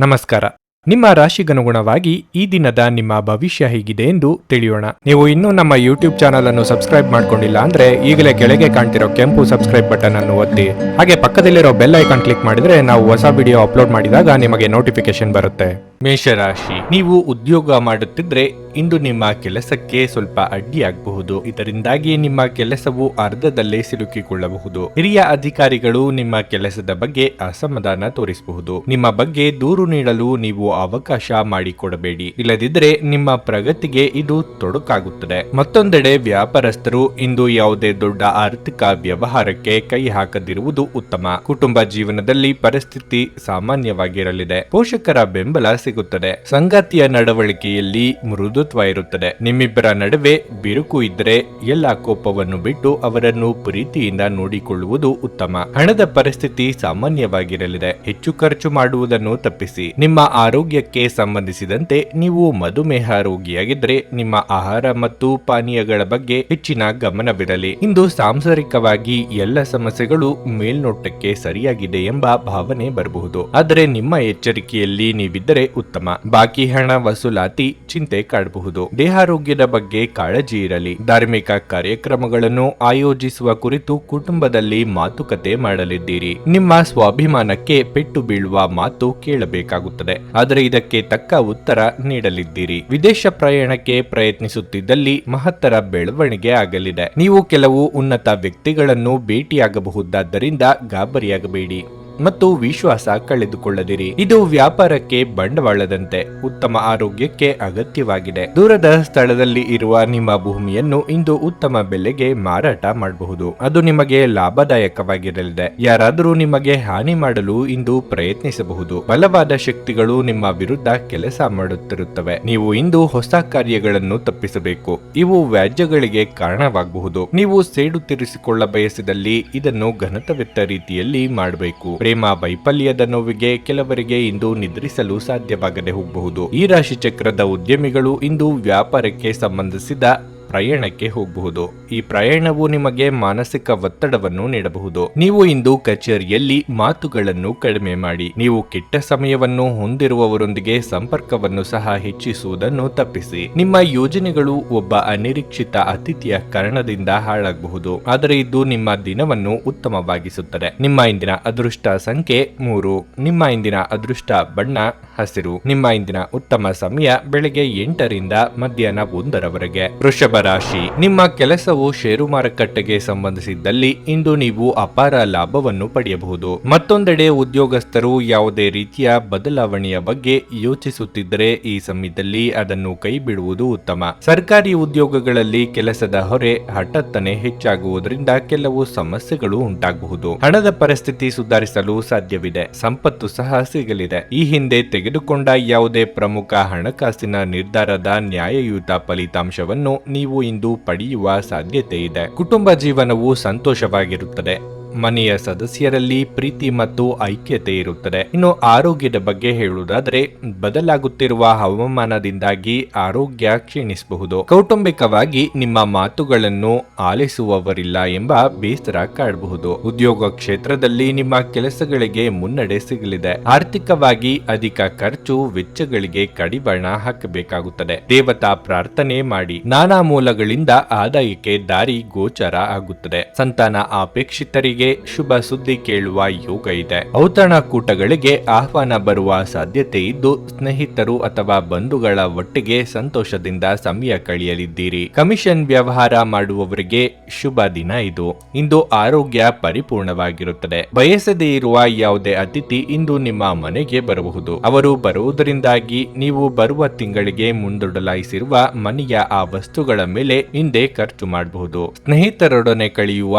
ನಮಸ್ಕಾರ. ನಿಮ್ಮ ರಾಶಿಗನುಗುಣವಾಗಿ ಈ ದಿನದ ನಿಮ್ಮ ಭವಿಷ್ಯ ಹೇಗಿದೆ ಎಂದು ತಿಳಿಯೋಣ. ನೀವು ಇನ್ನೂ ನಮ್ಮ ಯೂಟ್ಯೂಬ್ ಚಾನಲ್ ಅನ್ನು ಸಬ್ಸ್ಕ್ರೈಬ್ ಮಾಡ್ಕೊಂಡಿಲ್ಲ ಅಂದ್ರೆ ಈಗಲೇ ಕೆಳಗೆ ಕಾಣ್ತಿರೋ ಕೆಂಪು ಸಬ್ಸ್ಕ್ರೈಬ್ ಬಟನ್ ಅನ್ನು ಒತ್ತಿ, ಹಾಗೆ ಪಕ್ಕದಲ್ಲಿರೋ ಬೆಲ್ ಐಕಾನ್ ಕ್ಲಿಕ್ ಮಾಡಿದ್ರೆ ನಾವು ಹೊಸ ವಿಡಿಯೋ ಅಪ್ಲೋಡ್ ಮಾಡಿದಾಗ ನಿಮಗೆ ನೋಟಿಫಿಕೇಶನ್ ಬರುತ್ತೆ. ಮೇಷರಾಶಿ, ನೀವು ಉದ್ಯೋಗ ಮಾಡುತ್ತಿದ್ರೆ ಇಂದು ನಿಮ್ಮ ಕೆಲಸಕ್ಕೆ ಸ್ವಲ್ಪ ಅಡ್ಡಿಯಾಗಬಹುದು. ಇದರಿಂದಾಗಿ ನಿಮ್ಮ ಕೆಲಸವು ಅರ್ಧದಲ್ಲೇ ಸಿಲುಕಿಕೊಳ್ಳಬಹುದು. ಹಿರಿಯ ಅಧಿಕಾರಿಗಳು ನಿಮ್ಮ ಕೆಲಸದ ಬಗ್ಗೆ ಅಸಮಾಧಾನ ತೋರಿಸಬಹುದು. ನಿಮ್ಮ ಬಗ್ಗೆ ದೂರು ನೀಡಲು ನೀವು ಅವಕಾಶ ಮಾಡಿಕೊಡಬೇಡಿ, ಇಲ್ಲದಿದ್ದರೆ ನಿಮ್ಮ ಪ್ರಗತಿಗೆ ಇದು ತೊಡಕಾಗುತ್ತದೆ. ಮತ್ತೊಂದೆಡೆ ವ್ಯಾಪಾರಸ್ಥರು ಇಂದು ಯಾವುದೇ ದೊಡ್ಡ ಆರ್ಥಿಕ ವ್ಯವಹಾರಕ್ಕೆ ಕೈ ಹಾಕದಿರುವುದು ಉತ್ತಮ. ಕುಟುಂಬ ಜೀವನದಲ್ಲಿ ಪರಿಸ್ಥಿತಿ ಸಾಮಾನ್ಯವಾಗಿರಲಿದೆ. ಪೋಷಕರ ಬೆಂಬಲ ಸಿಗುತ್ತದೆ. ಸಂಗಾತಿಯ ನಡವಳಿಕೆಯಲ್ಲಿ ಮೃದುತ್ವ ಇರುತ್ತದೆ. ನಿಮ್ಮಿಬ್ಬರ ನಡುವೆ ಬಿರುಕು ಇದ್ದರೆ ಎಲ್ಲ ಕೋಪವನ್ನು ಬಿಟ್ಟು ಅವರನ್ನು ಪ್ರೀತಿಯಿಂದ ನೋಡಿಕೊಳ್ಳುವುದು ಉತ್ತಮ. ಹಣದ ಪರಿಸ್ಥಿತಿ ಸಾಮಾನ್ಯವಾಗಿರಲಿದೆ. ಹೆಚ್ಚು ಖರ್ಚು ಮಾಡುವುದನ್ನು ತಪ್ಪಿಸಿ. ನಿಮ್ಮ ಆರೋಗ್ಯಕ್ಕೆ ಸಂಬಂಧಿಸಿದಂತೆ ನೀವು ಮಧುಮೇಹ ರೋಗಿಯಾಗಿದ್ದರೆ ನಿಮ್ಮ ಆಹಾರ ಮತ್ತು ಪಾನೀಯಗಳ ಬಗ್ಗೆ ಹೆಚ್ಚಿನ ಗಮನವಿರಲಿ. ಇಂದು ಸಾಂಸಾರಿಕವಾಗಿ ಎಲ್ಲ ಸಮಸ್ಯೆಗಳು ಮೇಲ್ನೋಟಕ್ಕೆ ಸರಿಯಾಗಿದೆ ಎಂಬ ಭಾವನೆ ಬರಬಹುದು, ಆದರೆ ನಿಮ್ಮ ಎಚ್ಚರಿಕೆಯಲ್ಲಿ ನೀವಿದ್ದರೆ ಉತ್ತಮ. ಬಾಕಿ ಹಣ ವಸೂಲಾತಿ ಚಿಂತೆ ಕಾಡಬಹುದು. ದೇಹಾರೋಗ್ಯದ ಬಗ್ಗೆ ಕಾಳಜಿ ಇರಲಿ. ಧಾರ್ಮಿಕ ಕಾರ್ಯಕ್ರಮಗಳನ್ನು ಆಯೋಜಿಸುವ ಕುರಿತು ಕುಟುಂಬದಲ್ಲಿ ಮಾತುಕತೆ ಮಾಡಲಿದ್ದೀರಿ. ನಿಮ್ಮ ಸ್ವಾಭಿಮಾನಕ್ಕೆ ಪೆಟ್ಟು ಬೀಳುವ ಮಾತು ಕೇಳಬೇಕಾಗುತ್ತದೆ, ಆದರೆ ಇದಕ್ಕೆ ತಕ್ಕ ಉತ್ತರ ನೀಡಲಿದ್ದೀರಿ. ವಿದೇಶ ಪ್ರಯಾಣಕ್ಕೆ ಪ್ರಯತ್ನಿಸುತ್ತಿದ್ದಲ್ಲಿ ಮಹತ್ತರ ಬೆಳವಣಿಗೆ ಆಗಲಿದೆ. ನೀವು ಕೆಲವು ಉನ್ನತ ವ್ಯಕ್ತಿಗಳನ್ನು ಭೇಟಿಯಾಗಬಹುದಾದ್ದರಿಂದ ಗಾಬರಿಯಾಗಬೇಡಿ ಮತ್ತು ವಿಶ್ವಾಸ ಕಳೆದುಕೊಳ್ಳದಿರಿ. ಇದು ವ್ಯಾಪಾರಕ್ಕೆ ಬಂಡವಾಳದಂತೆ ಉತ್ತಮ ಆರೋಗ್ಯಕ್ಕೆ ಅಗತ್ಯವಾಗಿದೆ. ದೂರದ ಸ್ಥಳದಲ್ಲಿ ಇರುವ ನಿಮ್ಮ ಭೂಮಿಯನ್ನು ಇಂದು ಉತ್ತಮ ಬೆಲೆಗೆ ಮಾರಾಟ ಮಾಡಬಹುದು. ಅದು ನಿಮಗೆ ಲಾಭದಾಯಕವಾಗಿರಲಿದೆ. ಯಾರಾದರೂ ನಿಮಗೆ ಹಾನಿ ಮಾಡಲು ಇಂದು ಪ್ರಯತ್ನಿಸಬಹುದು. ಬಲವಾದ ಶಕ್ತಿಗಳು ನಿಮ್ಮ ವಿರುದ್ಧ ಕೆಲಸ ಮಾಡುತ್ತಿರುತ್ತವೆ. ನೀವು ಇಂದು ಹೊಸ ಕಾರ್ಯಗಳನ್ನು ತಪ್ಪಿಸಬೇಕು. ಇವು ವ್ಯಾಜ್ಯಗಳಿಗೆ ಕಾರಣವಾಗಬಹುದು. ನೀವು ಸೇಡು ತೀರಿಸಿಕೊಳ್ಳ ಬಯಸಿದಲ್ಲಿ ಇದನ್ನು ಘನತವೆತ್ತ ರೀತಿಯಲ್ಲಿ ಮಾಡಬೇಕು. ಪ್ರೇಮ ವೈಫಲ್ಯದ ನೋವಿಗೆ ಕೆಲವರಿಗೆ ಇಂದು ನಿದ್ರಿಸಲು ಸಾಧ್ಯವಾಗದೆ ಹೋಗಬಹುದು. ಈ ರಾಶಿ ಚಕ್ರದ ಉದ್ಯಮಿಗಳು ಇಂದು ವ್ಯಾಪಾರಕ್ಕೆ ಸಂಬಂಧಿಸಿದ ಪ್ರಯಾಣಕ್ಕೆ ಹೋಗಬಹುದು. ಈ ಪ್ರಯಾಣವು ನಿಮಗೆ ಮಾನಸಿಕ ಒತ್ತಡವನ್ನು ನೀಡಬಹುದು. ನೀವು ಇಂದು ಕಚೇರಿಯಲ್ಲಿ ಮಾತುಗಳನ್ನು ಕಡಿಮೆ ಮಾಡಿ. ನೀವು ಕೆಟ್ಟ ಸಮಯವನ್ನು ಹೊಂದಿರುವವರೊಂದಿಗೆ ಸಂಪರ್ಕವನ್ನು ಸಹ ಹೆಚ್ಚಿಸುವುದನ್ನು ತಪ್ಪಿಸಿ. ನಿಮ್ಮ ಯೋಜನೆಗಳು ಒಬ್ಬ ಅನಿರೀಕ್ಷಿತ ಅತಿಥಿಯ ಕಾರಣದಿಂದ ಹಾಳಾಗಬಹುದು, ಆದರೆ ಇದು ನಿಮ್ಮ ದಿನವನ್ನು ಉತ್ತಮವಾಗಿಸುತ್ತದೆ. ನಿಮ್ಮ ಇಂದಿನ ಅದೃಷ್ಟ ಸಂಖ್ಯೆ 3. ನಿಮ್ಮ ಇಂದಿನ ಅದೃಷ್ಟ ಬಣ್ಣ ಹಸಿರು. ನಿಮ್ಮ ಇಂದಿನ ಉತ್ತಮ ಸಮಯ ಬೆಳಗ್ಗೆ 8 ರಿಂದ ಮಧ್ಯಾಹ್ನ 1 ರವರೆಗೆ. ವೃಷಭ ರಾಶಿ, ನಿಮ್ಮ ಕೆಲಸವು ಷೇರು ಮಾರುಕಟ್ಟೆಗೆ ಸಂಬಂಧಿಸಿದ್ದಲ್ಲಿ ಇಂದು ನೀವು ಅಪಾರ ಲಾಭವನ್ನು ಪಡೆಯಬಹುದು. ಮತ್ತೊಂದೆಡೆ ಉದ್ಯೋಗಸ್ಥರು ಯಾವುದೇ ರೀತಿಯ ಬದಲಾವಣೆಯ ಬಗ್ಗೆ ಯೋಚಿಸುತ್ತಿದ್ದರೆ ಈ ಸಮಯದಲ್ಲಿ ಅದನ್ನು ಕೈ ಬಿಡುವುದು ಉತ್ತಮ. ಸರ್ಕಾರಿ ಉದ್ಯೋಗಗಳಲ್ಲಿ ಕೆಲಸದ ಹೊರೆ ಹಠಾತ್ತನೆ ಹೆಚ್ಚಾಗುವುದರಿಂದ ಕೆಲವು ಸಮಸ್ಯೆಗಳು ಉಂಟಾಗಬಹುದು. ಹಣದ ಪರಿಸ್ಥಿತಿ ಸುಧಾರಿಸಲು ಸಾಧ್ಯವಿದೆ. ಸಂಪತ್ತು ಸಹ ಸಿಗಲಿದೆ. ಈ ಹಿಂದೆ ತೆಗೆದುಕೊಂಡ ಯಾವುದೇ ಪ್ರಮುಖ ಹಣಕಾಸಿನ ನಿರ್ಧಾರದ ನ್ಯಾಯಯುತ ಫಲಿತಾಂಶವನ್ನು ನೀವು ಇಂದು ಪಡೆಯುವ ಸಾಧ್ಯತೆ ಇದೆ. ಕುಟುಂಬ ಜೀವನವು ಸಂತೋಷವಾಗಿರುತ್ತದೆ. ಮನೆಯ ಸದಸ್ಯರಲ್ಲಿ ಪ್ರೀತಿ ಮತ್ತು ಐಕ್ಯತೆ ಇರುತ್ತದೆ. ಇನ್ನು ಆರೋಗ್ಯದ ಬಗ್ಗೆ ಹೇಳುವುದಾದರೆ ಬದಲಾಗುತ್ತಿರುವ ಹವಾಮಾನದಿಂದಾಗಿ ಆರೋಗ್ಯ ಕ್ಷೀಣಿಸಬಹುದು. ಕೌಟುಂಬಿಕವಾಗಿ ನಿಮ್ಮ ಮಾತುಗಳನ್ನು ಆಲಿಸುವವರಿಲ್ಲ ಎಂಬ ಬೇಸರ ಕಾಡಬಹುದು. ಉದ್ಯೋಗ ಕ್ಷೇತ್ರದಲ್ಲಿ ನಿಮ್ಮ ಕೆಲಸಗಳಿಗೆ ಮುನ್ನಡೆ ಸಿಗಲಿದೆ. ಆರ್ಥಿಕವಾಗಿ ಅಧಿಕ ಖರ್ಚು ವೆಚ್ಚಗಳಿಗೆ ಕಡಿವಾಣ ಹಾಕಬೇಕಾಗುತ್ತದೆ. ದೇವತಾ ಪ್ರಾರ್ಥನೆ ಮಾಡಿ. ನಾನಾ ಮೂಲಗಳಿಂದ ಆದಾಯಕ್ಕೆ ದಾರಿ ಗೋಚರ ಆಗುತ್ತದೆ. ಸಂತಾನ ಅಪೇಕ್ಷಿತರಿಗೆ ಶುಭ ಸುದ್ದಿ ಕೇಳುವ ಯೋಗ ಇದೆ. ಔತಣಕೂಟಗಳಿಗೆ ಆಹ್ವಾನ ಬರುವ ಸಾಧ್ಯತೆ ಇದ್ದು ಸ್ನೇಹಿತರು ಅಥವಾ ಬಂಧುಗಳ ಒಟ್ಟಿಗೆ ಸಂತೋಷದಿಂದ ಸಮಯ ಕಳೆಯಲಿದ್ದೀರಿ. ಕಮಿಷನ್ ವ್ಯವಹಾರ ಮಾಡುವವರಿಗೆ ಶುಭ ದಿನ ಇದು. ಇಂದು ಆರೋಗ್ಯ ಪರಿಪೂರ್ಣವಾಗಿರುತ್ತದೆ. ಬಯಸದೇ ಇರುವ ಯಾವುದೇ ಅತಿಥಿ ಇಂದು ನಿಮ್ಮ ಮನೆಗೆ ಬರಬಹುದು. ಅವರು ಬರುವುದರಿಂದಾಗಿ ನೀವು ಬರುವ ತಿಂಗಳಿಗೆ ಮುಂದೂಡಲಾಯಿಸಿರುವ ಮನೆಯ ಆ ವಸ್ತುಗಳ ಮೇಲೆ ಹಿಂದೆ ಖರ್ಚು ಮಾಡಬಹುದು. ಸ್ನೇಹಿತರೊಡನೆ ಕಳೆಯುವ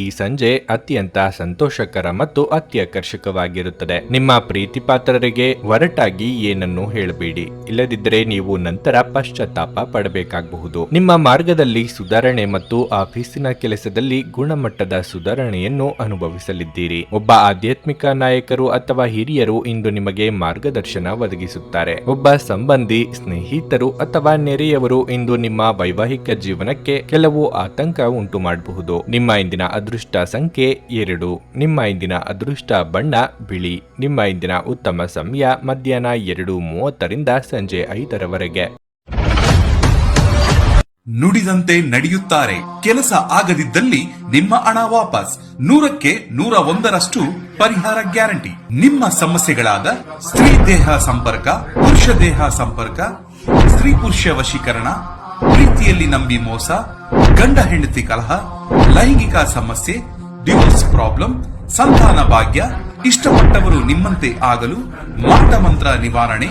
ಈ ಸಂಜೆ ಅತ್ಯಂತ ಸಂತೋಷಕರ ಮತ್ತು ಅತ್ಯಾಕರ್ಷಕವಾಗಿರುತ್ತದೆ. ನಿಮ್ಮ ಪ್ರೀತಿ ಪಾತ್ರರಿಗೆ ಒರಟಾಗಿ ಏನನ್ನು ಹೇಳಬೇಡಿ, ಇಲ್ಲದಿದ್ದರೆ ನೀವು ನಂತರ ಪಶ್ಚಾತ್ತಾಪ ಪಡಬೇಕಾಗಬಹುದು. ನಿಮ್ಮ ಮಾರ್ಗದಲ್ಲಿ ಸುಧಾರಣೆ ಮತ್ತು ಆಫೀಸಿನ ಕೆಲಸದಲ್ಲಿ ಗುಣಮಟ್ಟದ ಸುಧಾರಣೆಯನ್ನು ಅನುಭವಿಸಲಿದ್ದೀರಿ. ಒಬ್ಬ ಆಧ್ಯಾತ್ಮಿಕ ನಾಯಕರು ಅಥವಾ ಹಿರಿಯರು ಇಂದು ನಿಮಗೆ ಮಾರ್ಗದರ್ಶನ ಒದಗಿಸುತ್ತಾರೆ. ಒಬ್ಬ ಸಂಬಂಧಿ, ಸ್ನೇಹಿತರು ಅಥವಾ ನೆರೆಯವರು ಇಂದು ನಿಮ್ಮ ವೈವಾಹಿಕ ಜೀವನಕ್ಕೆ ಕೆಲವು ಆತಂಕ ಉಂಟು ಮಾಡಬಹುದು. ನಿಮ್ಮ ಇಂದಿನ ಅದೃಷ್ಟ ಸಂಖ್ಯೆ 2. ನಿಮ್ಮ ಇಂದಿನ ಅದೃಷ್ಟ ಬಣ್ಣ ಬಿಳಿ. ನಿಮ್ಮ ಇಂದಿನ ಉತ್ತಮ ಸಮಯ ಮಧ್ಯಾಹ್ನ 2:30 ಸಂಜೆ 5 ನುಡಿದಂತೆ ನಡೆಯುತ್ತಾರೆ. ಕೆಲಸ ಆಗದಿದ್ದಲ್ಲಿ ನಿಮ್ಮ ಹಣ ವಾಪಸ್. 100ಕ್ಕೆ 101ರಷ್ಟು ಪರಿಹಾರ ಗ್ಯಾರಂಟಿ. ನಿಮ್ಮ ಸಮಸ್ಯೆಗಳಾದ ಸ್ತ್ರೀ ದೇಹ ಸಂಪರ್ಕ, ಪುರುಷ ದೇಹ ಸಂಪರ್ಕ, ಸ್ತ್ರೀ ಪುರುಷ ವಶೀಕರಣ, ಪ್ರೀತಿಯಲ್ಲಿ ನಂಬಿ ಮೋಸ, ಗಂಡ ಹೆಂಡತಿ ಕಲಹ, ಲೈಂಗಿಕ ಸಮಸ್ಯೆ, ಡಿವೋರ್ಸ್ ಪ್ರಾಬ್ಲಮ್, ಸಂತಾನ ಭಾಗ್ಯ, ಇಷ್ಟಪಟ್ಟವರು ನಿಮ್ಮಂತೆ ಆಗಲು ಮಾಟ ಮಂತ್ರ ನಿವಾರಣೆ,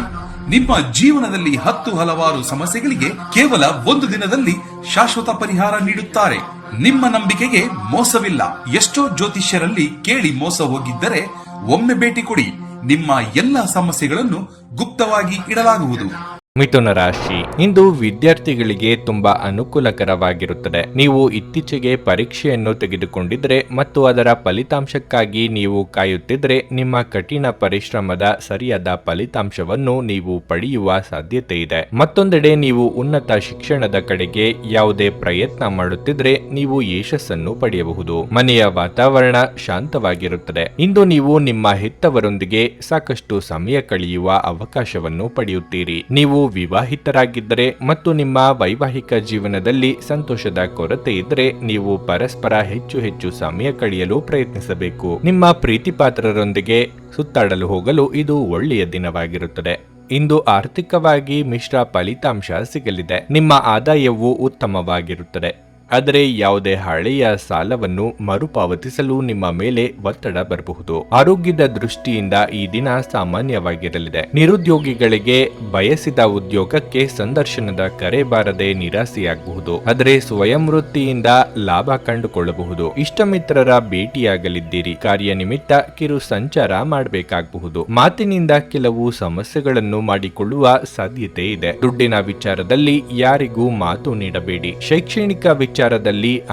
ನಿಮ್ಮ ಜೀವನದಲ್ಲಿ 10 ಹಲವಾರು ಸಮಸ್ಯೆಗಳಿಗೆ ಕೇವಲ 1 ದಿನದಲ್ಲಿ ಶಾಶ್ವತ ಪರಿಹಾರ ನೀಡುತ್ತಾರೆ. ನಿಮ್ಮ ನಂಬಿಕೆಗೆ ಮೋಸವಿಲ್ಲ. ಎಷ್ಟೋ ಜ್ಯೋತಿಷ್ಯರಲ್ಲಿ ಕೇಳಿ ಮೋಸ ಹೋಗಿದ್ದರೆ ಒಮ್ಮೆ ಭೇಟಿ ಕೊಡಿ. ನಿಮ್ಮ ಎಲ್ಲ ಸಮಸ್ಯೆಗಳನ್ನು ಗುಪ್ತವಾಗಿ ಇಡಲಾಗುವುದು. ಮಿಥುನ ರಾಶಿ. ಇಂದು ವಿದ್ಯಾರ್ಥಿಗಳಿಗೆ ತುಂಬಾ ಅನುಕೂಲಕರವಾಗಿರುತ್ತದೆ. ನೀವು ಇತ್ತೀಚೆಗೆ ಪರೀಕ್ಷೆಯನ್ನು ತೆಗೆದುಕೊಂಡಿದ್ರೆ ಮತ್ತು ಅದರ ಫಲಿತಾಂಶಕ್ಕಾಗಿ ನೀವು ಕಾಯುತ್ತಿದ್ರೆ ನಿಮ್ಮ ಕಠಿಣ ಪರಿಶ್ರಮದ ಸರಿಯಾದ ಫಲಿತಾಂಶವನ್ನು ನೀವು ಪಡೆಯುವ ಸಾಧ್ಯತೆ ಇದೆ. ಮತ್ತೊಂದೆಡೆ ನೀವು ಉನ್ನತ ಶಿಕ್ಷಣದ ಕಡೆಗೆ ಯಾವುದೇ ಪ್ರಯತ್ನ ಮಾಡುತ್ತಿದ್ರೆ ನೀವು ಯಶಸ್ಸನ್ನು ಪಡೆಯಬಹುದು. ಮನೆಯ ವಾತಾವರಣ ಶಾಂತವಾಗಿರುತ್ತದೆ. ಇಂದು ನೀವು ನಿಮ್ಮ ಹೆತ್ತವರೊಂದಿಗೆ ಸಾಕಷ್ಟು ಸಮಯ ಕಳೆಯುವ ಅವಕಾಶವನ್ನು ಪಡೆಯುತ್ತೀರಿ. ನೀವು ವಿವಾಹಿತರಾಗಿದ್ದರೆ ಮತ್ತು ನಿಮ್ಮ ವೈವಾಹಿಕ ಜೀವನದಲ್ಲಿ ಸಂತೋಷದ ಕೊರತೆ ಇದ್ದರೆ ನೀವು ಪರಸ್ಪರ ಹೆಚ್ಚು ಸಮಯ ಕಳೆಯಲು ಪ್ರಯತ್ನಿಸಬೇಕು. ನಿಮ್ಮ ಪ್ರೀತಿಪಾತ್ರರೊಂದಿಗೆ ಸುತ್ತಾಡಲು ಹೋಗಲು ಇದು ಒಳ್ಳೆಯ ದಿನವಾಗಿರುತ್ತದೆ. ಇಂದು ಆರ್ಥಿಕವಾಗಿ ಮಿಶ್ರ ಫಲಿತಾಂಶ ಸಿಗಲಿದೆ. ನಿಮ್ಮ ಆದಾಯವು ಉತ್ತಮವಾಗಿರುತ್ತದೆ. ಆದರೆ ಯಾವುದೇ ಹಳೆಯ ಸಾಲವನ್ನು ಮರುಪಾವತಿಸಲು ನಿಮ್ಮ ಮೇಲೆ ಒತ್ತಡ ಬರಬಹುದು. ಆರೋಗ್ಯದ ದೃಷ್ಟಿಯಿಂದ ಈ ದಿನ ಸಾಮಾನ್ಯವಾಗಿರಲಿದೆ. ನಿರುದ್ಯೋಗಿಗಳಿಗೆ ಬಯಸಿದ ಉದ್ಯೋಗಕ್ಕೆ ಸಂದರ್ಶನದ ಕರೆ ಬಾರದೆ ನಿರಾಸೆಯಾಗಬಹುದು. ಆದರೆ ಸ್ವಯಂ ವೃತ್ತಿಯಿಂದ ಲಾಭ ಕಂಡುಕೊಳ್ಳಬಹುದು. ಇಷ್ಟಮಿತ್ರರ ಭೇಟಿಯಾಗಲಿದ್ದೀರಿ. ಕಾರ್ಯನಿಮಿತ್ತ ಕಿರು ಸಂಚಾರ ಮಾಡಬೇಕಾಗಬಹುದು. ಮಾತಿನಿಂದ ಕೆಲವು ಸಮಸ್ಯೆಗಳನ್ನು ಮಾಡಿಕೊಳ್ಳುವ ಸಾಧ್ಯತೆ ಇದೆ. ದುಡ್ಡಿನ ವಿಚಾರದಲ್ಲಿ ಯಾರಿಗೂ ಮಾತು ನೀಡಬೇಡಿ. ಶೈಕ್ಷಣಿಕ ವಿಚಾರದಲ್ಲಿ